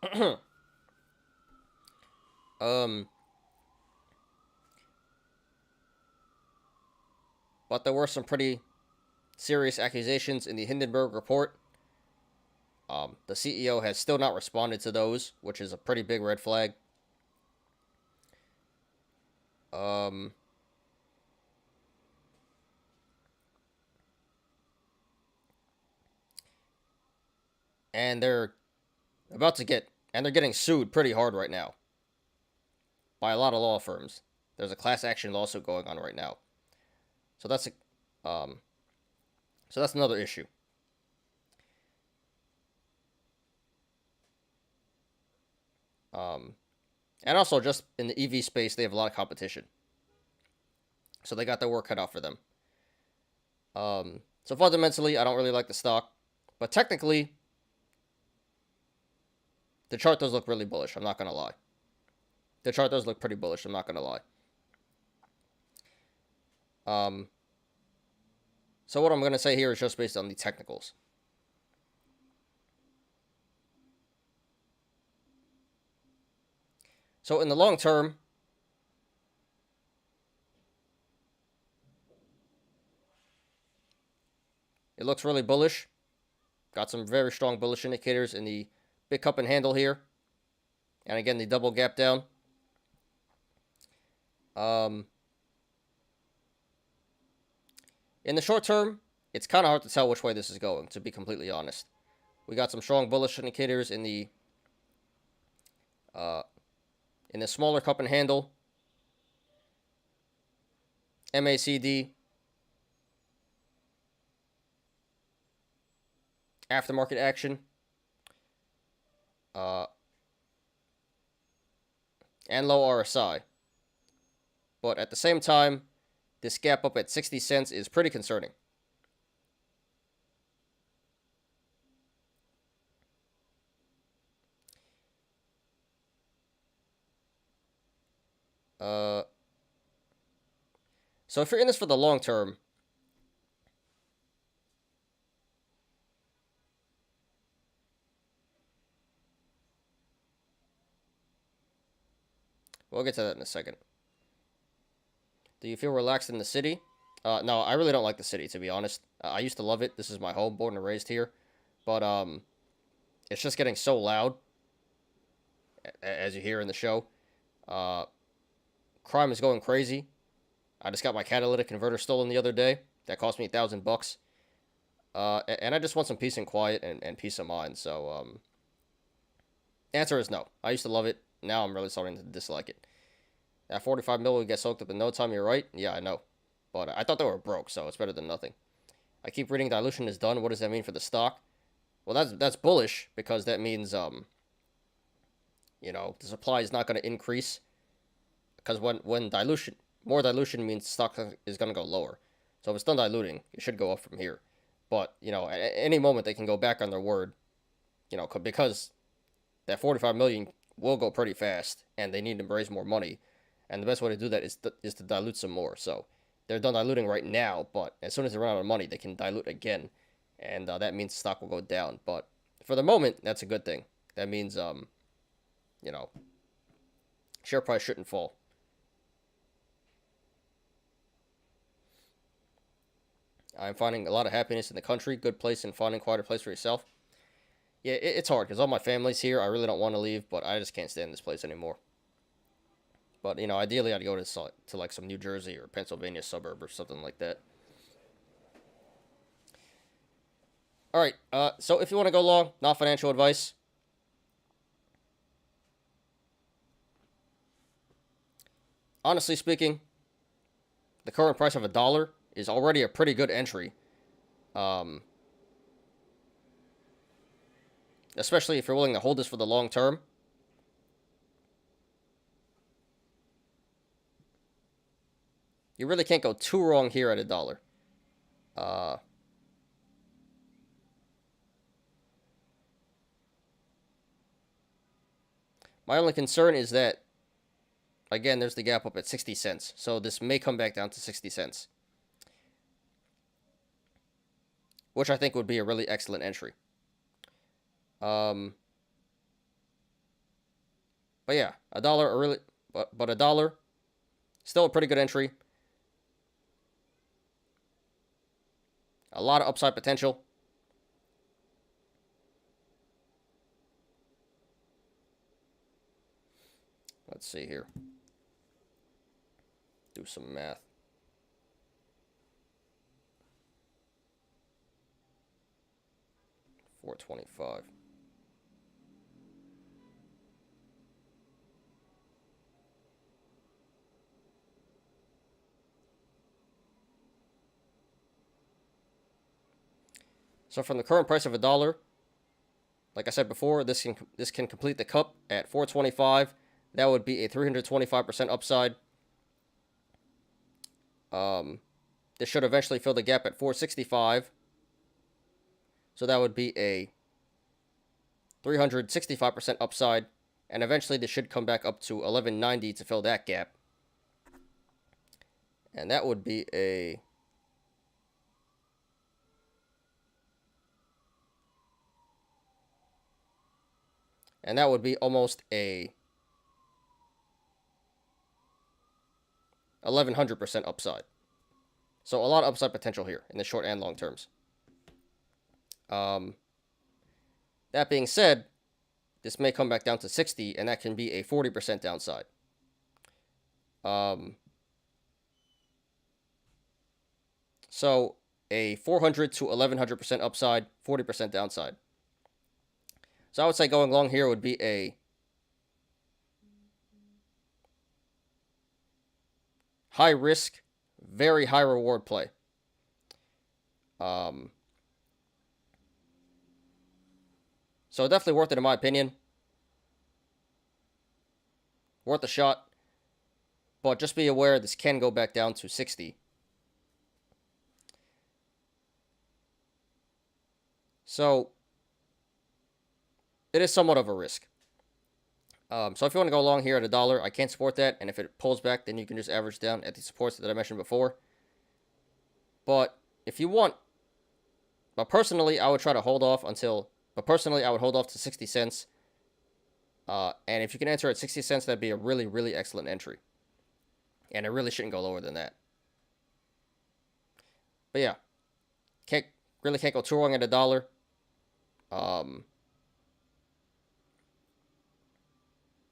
But there were some pretty serious accusations in the Hindenburg report. The CEO has still not responded to those, which is a pretty big red flag. And they're about to get, and they're getting sued pretty hard right now by a lot of law firms. There's a class action lawsuit going on right now. So that's another issue. And also just in the EV space, they have a lot of competition. So they got their work cut out for them. So fundamentally, I don't really like the stock. But technically, the chart does look really bullish. I'm not going to lie. The chart does look pretty bullish. I'm not going to lie. So what I'm going to say here is just based on the technicals. So in the long term, it looks really bullish. Got some very strong bullish indicators in the big cup and handle here. And again, the double gap down. In the short term, it's kind of hard to tell which way this is going, to be completely honest. We got some strong bullish indicators in the smaller cup and handle, MACD, aftermarket action, and low RSI. But at the same time, this gap up at 60 cents is pretty concerning. So if you're in this for the long term, we'll get to that in a second. Do you feel relaxed in the city? No, I really don't like the city, to be honest. I used to love it. This is my home, born and raised here. But it's just getting so loud, as you hear in the show. Crime is going crazy. I just got my catalytic converter stolen the other day. That cost me $1,000. And I just want some peace and quiet and peace of mind. So, answer is no. I used to love it. Now I'm really starting to dislike it. At 45 mil, we get soaked up in no time. You're right. Yeah, I know. But I thought they were broke, so it's better than nothing. I keep reading dilution is done. What does that mean for the stock? Well, that's bullish, because that means You know, the supply is not going to increase because when more dilution means stock is going to go lower. So if it's done diluting, it should go up from here. But, you know, at any moment they can go back on their word, you know, because that 45 million will go pretty fast and they need to raise more money. And the best way to do that is to dilute some more. So they're done diluting right now, but as soon as they run out of money, they can dilute again. And that means stock will go down. But for the moment, that's a good thing. That means, you know, share price shouldn't fall. I'm finding a lot of happiness in the country. Good place and finding quieter place for yourself. Yeah, it's hard because all my family's here. I really don't want to leave, but I just can't stand this place anymore. But, you know, ideally I'd go to like some New Jersey or Pennsylvania suburb or something like that. All right, so if you want to go long, not financial advice. Honestly speaking, the current price of $1 is already a pretty good entry. Especially if you're willing to hold this for the long term. You really can't go too wrong here at $1. My only concern is that, again, there's the gap up at 60 cents. So this may come back down to 60 cents. Which I think would be a really excellent entry. But yeah, $1, but $1, still a pretty good entry. A lot of upside potential. Let's see here. Do some math. $4.25. So from the current price of $1, like I said before, this can complete the cup at $4.25. That would be a 325% upside. This should eventually fill the gap at $4.65. So that would be a 365% upside. And eventually this should come back up to $11.90 to fill that gap. And that would be a... And that would be almost a 1,100% upside. So a lot of upside potential here in the short and long terms. That being said, this may come back down to 60, and that can be a 40% downside. So a 400 to 1,100% upside, 40% downside. So I would say going long here would be a high risk, very high reward play. So definitely worth it in my opinion. Worth a shot. But just be aware this can go back down to 60. So it is somewhat of a risk. So if you want to go long here at $1, I can't support that. And if it pulls back, then you can just average down at the supports that I mentioned before. But if you want, but personally, I would try to hold off until, but personally, I would hold off to 60 cents. And if you can enter at 60 cents, that'd be a really, really excellent entry. And it really shouldn't go lower than that. But yeah, really can't go too wrong at $1.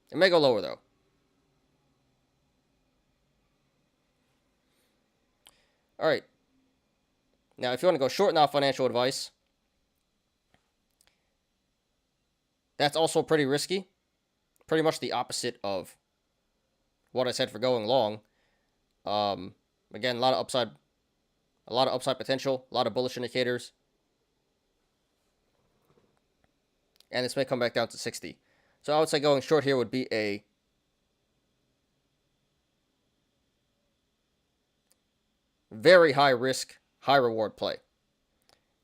It may go lower, though. All right. Now, if you want to go short, not financial advice, that's also pretty risky. Pretty much the opposite of what I said for going long. Again, a lot of upside potential, a lot of bullish indicators. And this may come back down to 60. So I would say going short here would be a very high risk, high reward play.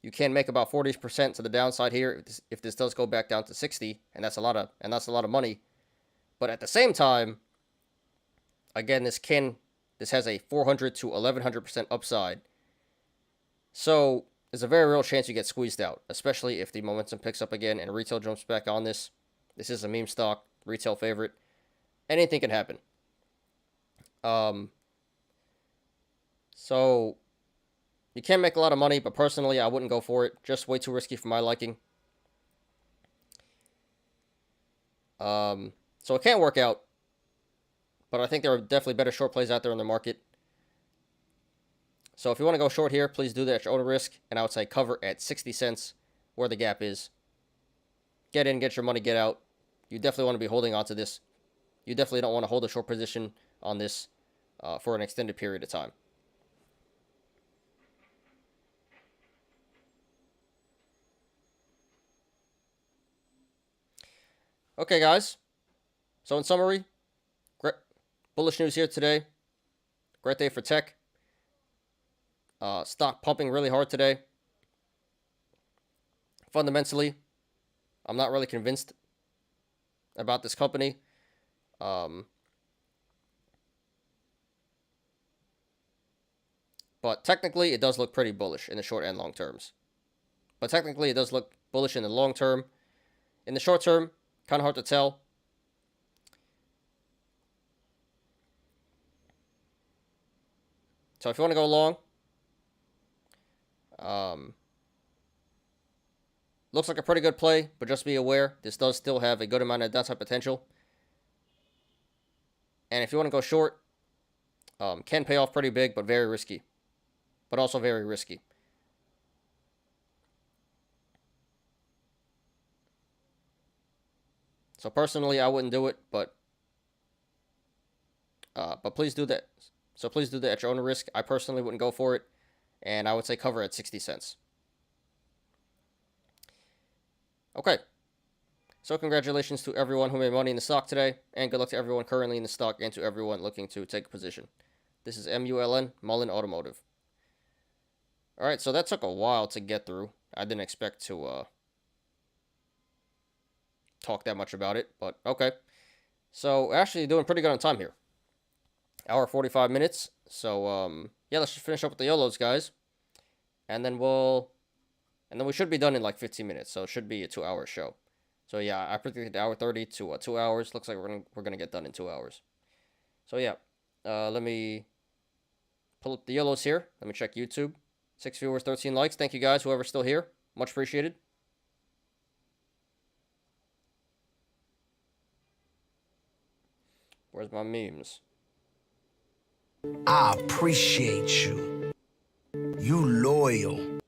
You can make about 40% to the downside here if this does go back down to 60, and that's a lot of money. But at the same time, again, this has a 400 to 1100% upside. So there's a very real chance you get squeezed out, especially if the momentum picks up again and retail jumps back on this. This is a meme stock, retail favorite. Anything can happen. So you can make a lot of money, but personally, I wouldn't go for it. Just way too risky for my liking. So it can work out, but I think there are definitely better short plays out there in the market. So if you want to go short here, please do that at your own risk, and I would say cover at 60 cents where the gap is. Get in, get your money, get out. You definitely want to be holding on to this. You definitely don't want to hold a short position on this for an extended period of time. Okay, guys. So in summary, great bullish news here today. Great day for tech. Stock pumping really hard today. Fundamentally, I'm not really convinced about this company. But technically, it does look pretty bullish in the short and long terms. But technically, it does look bullish in the long term. In the short term, kind of hard to tell. So if you want to go long, looks like a pretty good play, but just be aware, this does still have a good amount of downside potential. And if you want to go short, can pay off pretty big, but very risky. But also very risky. So personally, I wouldn't do it, but please do that. So please do that at your own risk. I personally wouldn't go for it, and I would say cover at 60 cents. Okay. So congratulations to everyone who made money in the stock today, and good luck to everyone currently in the stock and to everyone looking to take a position. This is MULN, Mullen Automotive. All right, so that took a while to get through. I didn't expect to talk that much about it, but okay. So actually doing pretty good on time here. Hour 45 minutes. So yeah, let's just finish up with the Yolos, guys. And then we should be done in like 15 minutes. So it should be a 2-hour show. So yeah, I predicted hour 30 to 2 hours. Looks like we're gonna get done in 2 hours. So yeah, let me pull up the Yolos here. Let me check YouTube. 6 viewers, 13 likes. Thank you guys, whoever's still here. Much appreciated. Where's my memes? I appreciate you. You loyal. All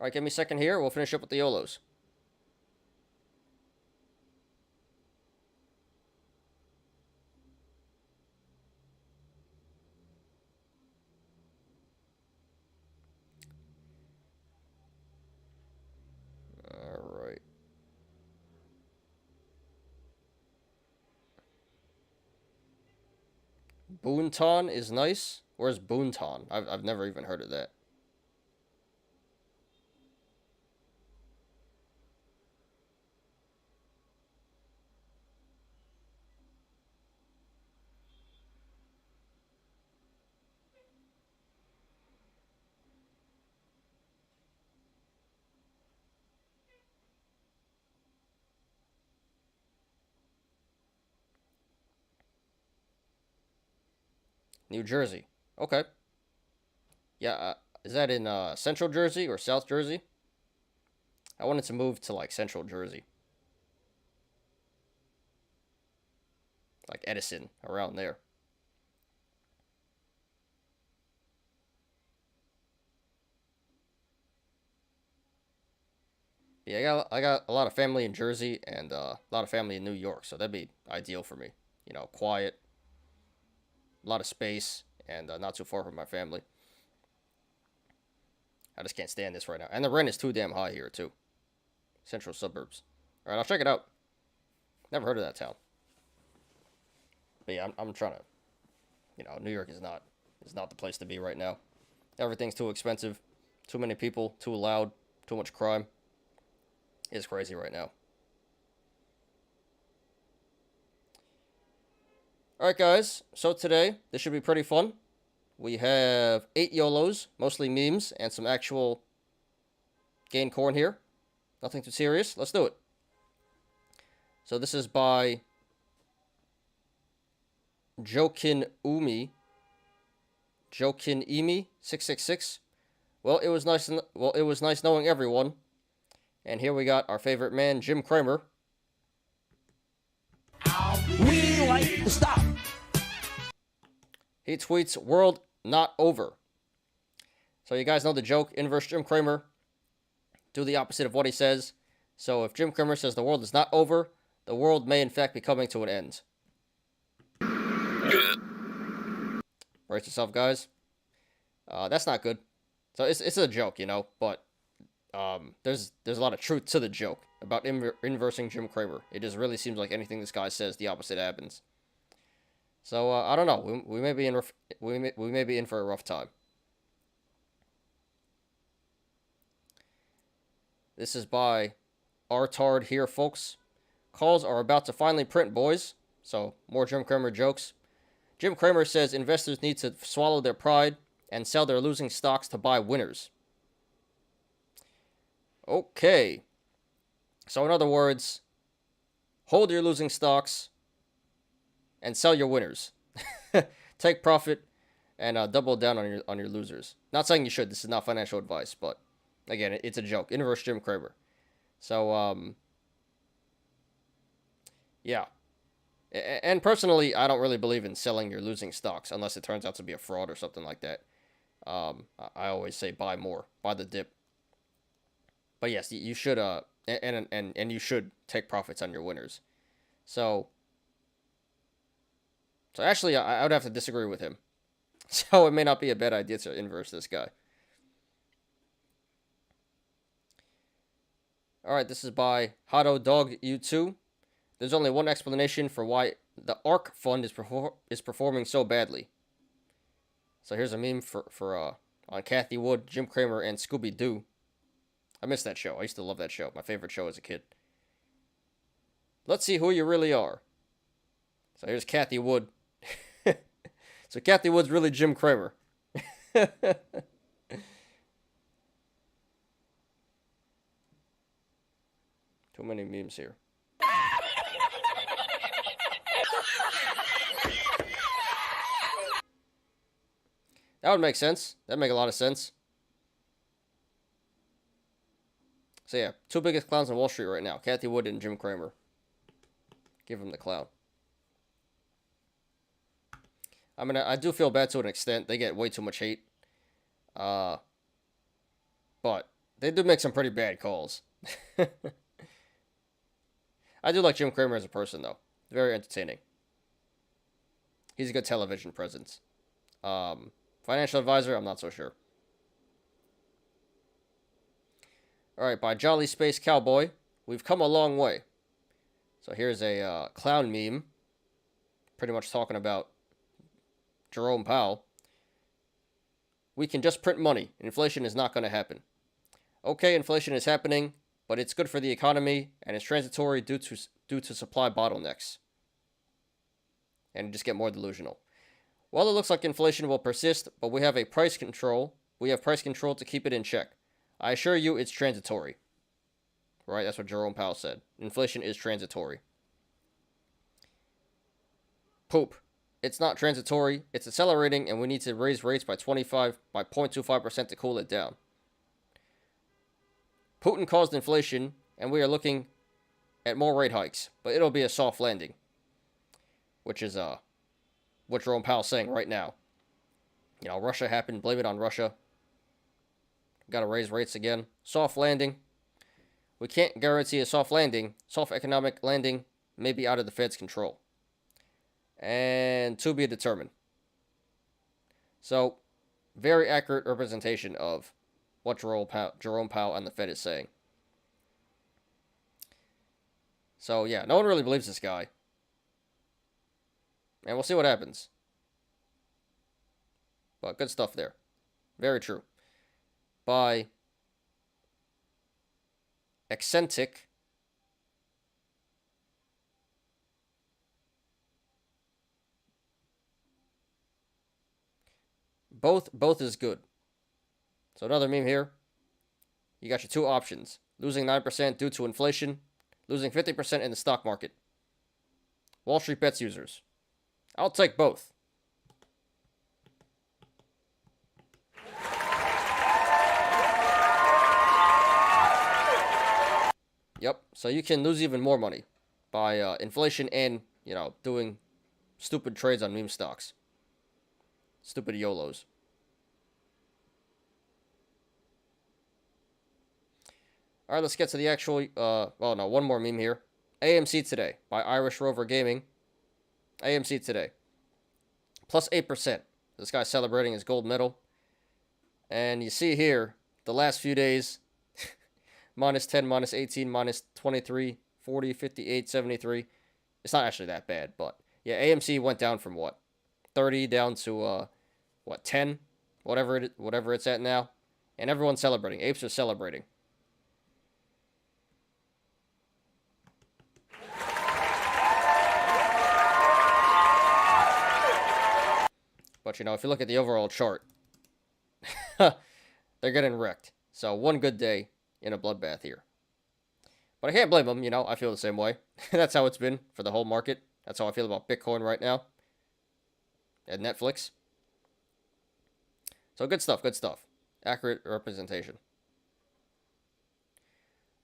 right, give me a second here. We'll finish up with the Yolos. All right. Boonton is nice. Where's Boonton? I've never even heard of that. New Jersey. Okay. Yeah, is that in Central Jersey or South Jersey? I wanted to move to like Central Jersey. Like Edison, around there. Yeah, I got a lot of family in Jersey and a lot of family in New York, so that'd be ideal for me. You know, quiet, a lot of space, and not too far from my family. I just can't stand this right now. And the rent is too damn high here, too. Central suburbs. All right, I'll check it out. Never heard of that town. But yeah, I'm trying to, New York is not the place to be right now. Everything's too expensive, too many people, too loud, too much crime. It's crazy right now. Alright guys, so today, this should be pretty fun. We have 8 Yolos, mostly memes, and some actual gain corn here. Nothing too serious. Let's do it. So this is by Jokin Emi 666. Well, it was nice knowing everyone. And here we got our favorite man, Jim Cramer. We like to stop. He tweets, "World not over." So you guys know the joke, inverse Jim Cramer. Do the opposite of what he says. So if Jim Cramer says the world is not over, the world may in fact be coming to an end. Brace yourself, guys. That's not good. So it's a joke, but there's a lot of truth to the joke about inversing Jim Cramer. It just really seems like anything this guy says, the opposite happens. So I don't know. We may be in for a rough time. This is by Artard here, folks. Calls are about to finally print, boys. So more Jim Cramer jokes. Jim Cramer says investors need to swallow their pride and sell their losing stocks to buy winners. Okay. So in other words, hold your losing stocks and sell your winners. Take profit and double down on your losers. Not saying you should. This is not financial advice, but again, it's a joke. Inverse Jim Cramer. So yeah. And personally, I don't really believe in selling your losing stocks unless it turns out to be a fraud or something like that. I always say buy more, buy the dip. But yes, you should and you should take profits on your winners. So actually, I would have to disagree with him. So it may not be a bad idea to inverse this guy. All right, this is by Hado Dog U2. There's only one explanation for why the ARK fund is performing so badly. So here's a meme for on Kathy Wood, Jim Cramer, and Scooby Doo. I miss that show. I used to love that show. My favorite show as a kid. Let's see who you really are. So here's Kathy Wood. So Kathy Wood's really Jim Cramer. Too many memes here. That would make sense. That'd make a lot of sense. So yeah, 2 biggest clowns on Wall Street right now. Kathy Wood and Jim Cramer. Give him the clown. I mean, I do feel bad to an extent. They get way too much hate. But they do make some pretty bad calls. I do like Jim Cramer as a person, though. Very entertaining. He's a good television presence. Financial advisor, I'm not so sure. Alright, by Jolly Space Cowboy. We've come a long way. So here's a clown meme. Pretty much talking about Jerome Powell. We can just print money. Inflation is not going to happen. Okay, inflation is happening, but it's good for the economy, and it's transitory due to supply bottlenecks. And you just get more delusional. Well, it looks like inflation will persist, but we have price control to keep it in check. I assure you it's transitory. Right, that's what Jerome Powell said. Inflation is transitory. Poop. It's not transitory, it's accelerating, and we need to raise rates by 0.25% to cool it down. Putin caused inflation, and we are looking at more rate hikes, but it'll be a soft landing. Which is what Jerome Powell's saying right now. Russia happened, blame it on Russia. Gotta raise rates again. Soft landing. We can't guarantee a soft landing. Soft economic landing may be out of the Fed's control. And to be determined. So, very accurate representation of what Jerome Powell and the Fed is saying. So, yeah, no one really believes this guy. And we'll see what happens. But good stuff there. Very true. By Accentic. Both is good. So another meme here. You got your two options. Losing 9% due to inflation. Losing 50% in the stock market. Wall Street Bets users. I'll take both. Yep, so you can lose even more money by inflation and, doing stupid trades on meme stocks. Stupid Yolos. All right, let's get to the actual, one more meme here. AMC today by Irish Rover Gaming. AMC today. Plus 8%. This guy's celebrating his gold medal. And you see here, the last few days, minus 10, minus 18, minus 23, 40, 58, 73. It's not actually that bad, but yeah, AMC went down from what? 30 down to, 10? Whatever it's at now. And everyone's celebrating. Apes are celebrating. But, if you look at the overall chart, they're getting wrecked. So, one good day in a bloodbath here. But I can't blame them, I feel the same way. That's how it's been for the whole market. That's how I feel about Bitcoin right now. And Netflix. So, good stuff, good stuff. Accurate representation.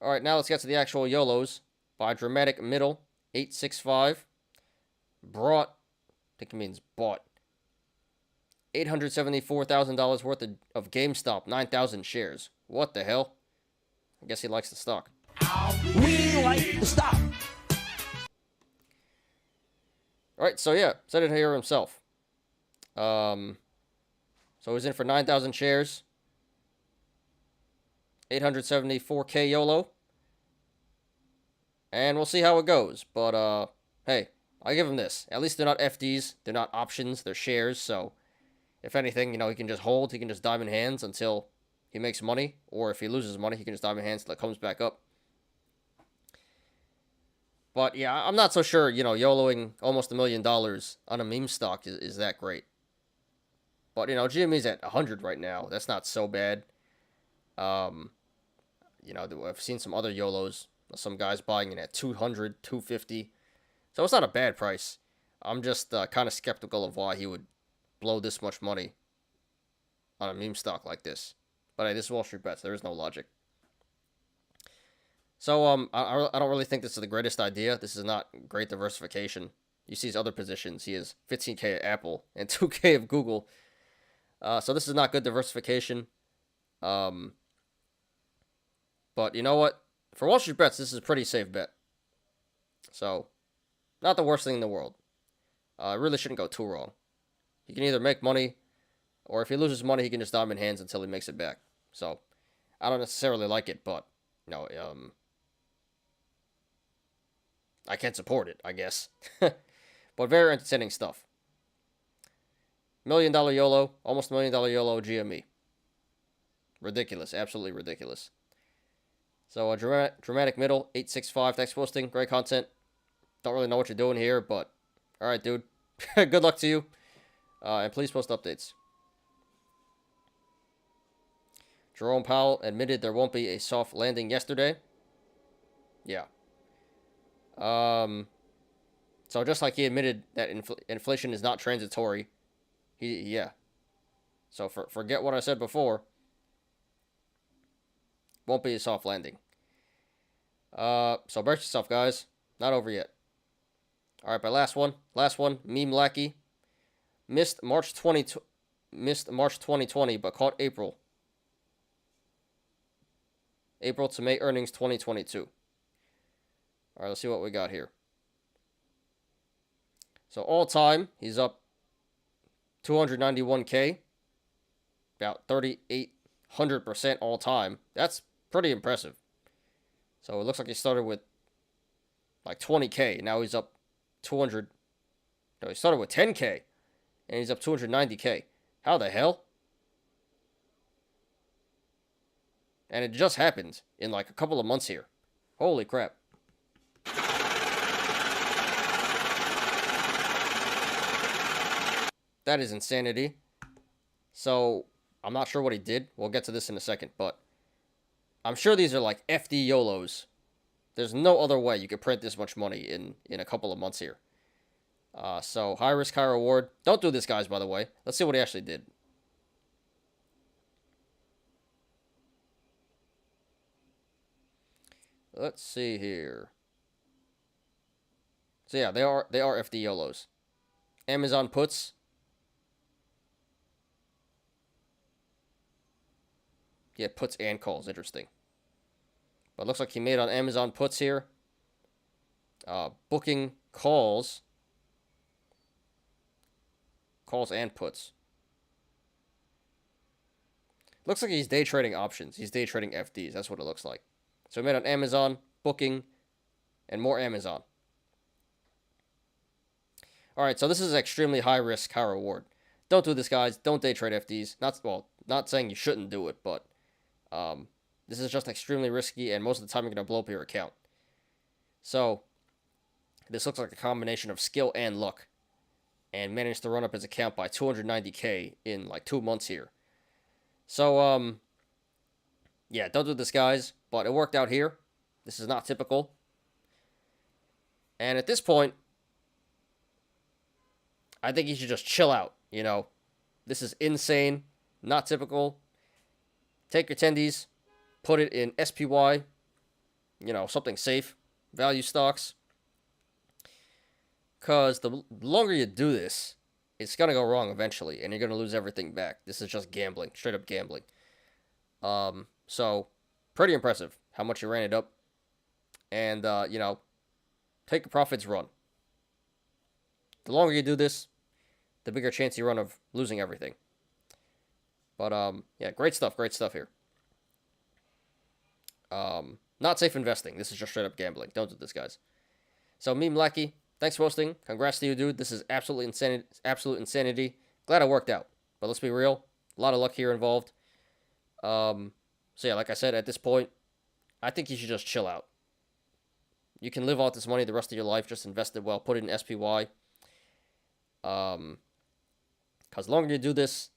Alright, now let's get to the actual Yolos. By Dramatic Middle, 865. I think it means bought. $874,000 worth of GameStop, 9,000 shares. What the hell? I guess he likes the stock. We like the stock. Alright, so yeah, said it here himself. So he's in for 9,000 shares. 874K YOLO. And we'll see how it goes. But, hey, I give him this. At least they're not FDs. They're not options. They're shares, so if anything, he can just hold. He can just diamond hands until he makes money. Or if he loses money, he can just diamond hands until it comes back up. But, yeah, I'm not so sure, YOLOing almost $1 million on a meme stock is that great. But, GME's at 100 right now. That's not so bad. I've seen some other YOLOs. Some guys buying it at 200, 250. So it's not a bad price. I'm just kind of skeptical of why he would blow this much money on a meme stock like this. But hey, this is Wall Street Bets. There is no logic. So I don't really think this is the greatest idea. This is not great diversification. You see his other positions. He has 15K at Apple and 2K of Google. So this is not good diversification. But you know what? For Wall Street Bets, this is a pretty safe bet. So, not the worst thing in the world. Really shouldn't go too wrong. He can either make money, or if he loses money, he can just diamond hands until he makes it back. So, I don't necessarily like it, but, I can't support it, I guess. But very entertaining stuff. $1 million YOLO, almost $1 million YOLO GME. Ridiculous, absolutely ridiculous. So, dramatic middle, 865, thanks for posting, great content. Don't really know what you're doing here, but alright, dude. Good luck to you. And please post updates. Jerome Powell admitted there won't be a soft landing yesterday. Yeah. So just like he admitted that inflation is not transitory, yeah. So forget what I said before. Won't be a soft landing. So brace yourself, guys. Not over yet. All right, but last one, Meme Lackey. Missed March 2020, but caught April. April to May earnings 2022. All right, let's see what we got here. So all time, he's up 291K, about 3,800% all time. That's pretty impressive. So it looks like he started with like 20K. Now he's up 200. No, he started with 10K, and he's up 290K. How the hell? And it just happened in like a couple of months here. Holy crap. That is insanity. So, I'm not sure what he did. We'll get to this in a second, but I'm sure these are like FD Yolos. There's no other way you could print this much money in a couple of months here. So, high risk, high reward. Don't do this, guys, by the way. Let's see what he actually did. Let's see here. So yeah, they are FD Yolos. Amazon puts. Yeah, puts and calls. Interesting. But it looks like he made on Amazon puts here. Booking calls. Calls and puts. Looks like he's day trading options. He's day trading FDs. That's what it looks like. So he made on Amazon, booking, and more Amazon. Alright, so this is extremely high risk, high reward. Don't do this, guys. Don't day trade FDs. Not saying you shouldn't do it, but this is just extremely risky, and most of the time you're going to blow up your account. So, this looks like a combination of skill and luck, and managed to run up his account by 290K in like 2 months here. So, yeah, don't do this, guys, but it worked out here. This is not typical. And at this point, I think you should just chill out, you know. This is insane, not typical. Take your tendies, put it in SPY, you know, something safe, value stocks. Because the longer you do this, it's going to go wrong eventually, and you're going to lose everything back. This is just gambling, straight up gambling. So, pretty impressive how much you ran it up. And, you know, take your profits, run. The longer you do this, the bigger chance you run of losing everything. But, yeah, great stuff here. Not safe investing. This is just straight up gambling. Don't do this, guys. So, Meme Lackey, thanks for hosting. Congrats to you, dude. This is absolute insanity. Glad it worked out. But let's be real. A lot of luck here involved. So, yeah, like I said, at this point, I think you should just chill out. You can live off this money the rest of your life. Just invest it well. Put it in SPY. Because the longer you do this,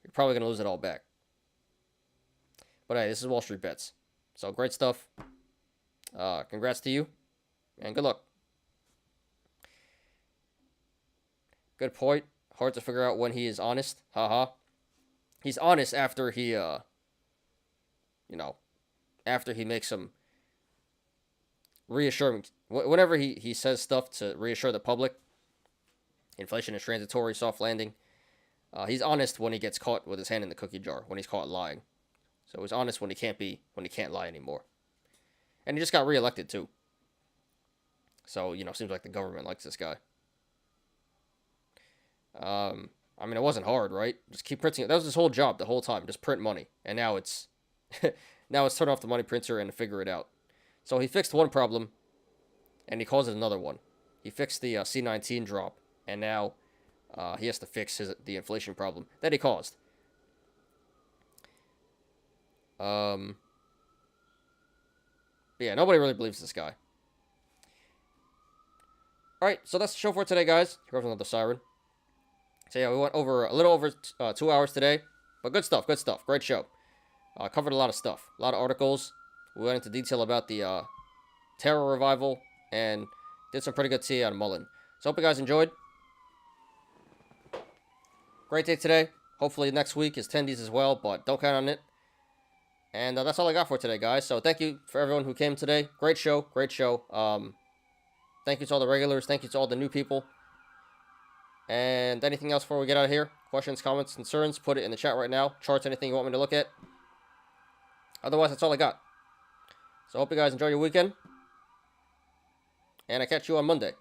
you're probably going to lose it all back. But hey, this is Wall Street Bets. So, great stuff. Congrats to you. And good luck. Good point. Hard to figure out when he is honest. Haha. He's honest after he, you know, after he makes some reassuring, whenever he says stuff to reassure the public, inflation is transitory, soft landing, he's honest when he gets caught with his hand in the cookie jar, when he's caught lying. So he's honest when he can't lie anymore. And he just got reelected too. So, you know, seems like the government likes this guy. I mean, it wasn't hard, right? Just keep printing it. That was his whole job the whole time, just print money. And now it's turn off the money printer and figure it out. So he fixed one problem, and he calls it another one. He fixed the C19 drop, and now he has to fix the inflation problem that he caused. But yeah, nobody really believes this guy. Alright, so that's the show for today, guys. Here comes another siren. So yeah, we went over a little over 2 hours today, but good stuff. Great show. Covered a lot of stuff, a lot of articles. We went into detail about the Terra revival and did some pretty good tea on Mullen. So hope you guys enjoyed. Great day today. Hopefully next week is tendies as well, but don't count on it. And that's all I got for today, guys. So thank you for everyone who came today. Great show. Thank you to all the regulars. Thank you to all the new people. And anything else before we get out of here? Questions, comments, concerns, put it in the chat right now. Charts, anything you want me to look at. Otherwise, that's all I got. So hope you guys enjoy your weekend. And I catch you on Monday.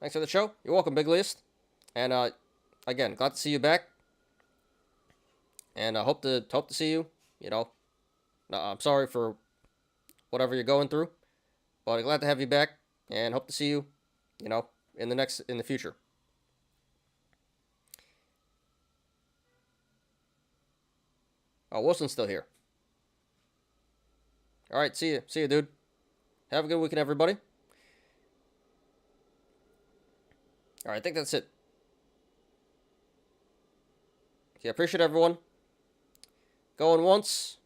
Thanks for the show. You're welcome, Big List. And again, glad to see you back. And I hope to see you. You know, I'm sorry for whatever you're going through, but I'm glad to have you back, and hope to see you. You know, in the future. Oh, Wilson's still here. All right, see you, dude. Have a good weekend, everybody. All right, I think that's it. Okay, I appreciate everyone. Going once.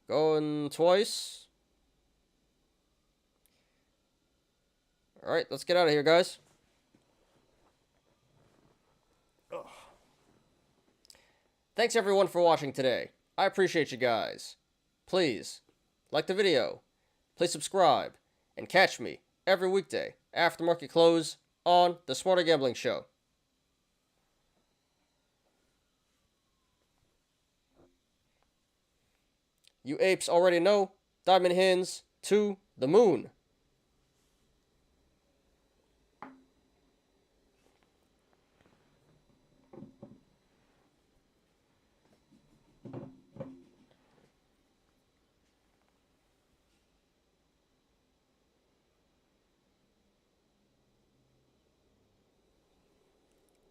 Going twice. All right, let's get out of here, guys. Ugh. Thanks, everyone, for watching today. I appreciate you guys. Please, like the video. Please subscribe. And catch me every weekday after market close on The Smarter Gambling Show. You apes already know, diamond hands to the moon.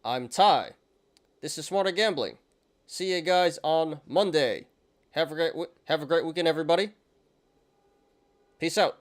I'm Ty. This is Smarter Gambling. See you guys on Monday. Have a great weekend, everybody. Peace out.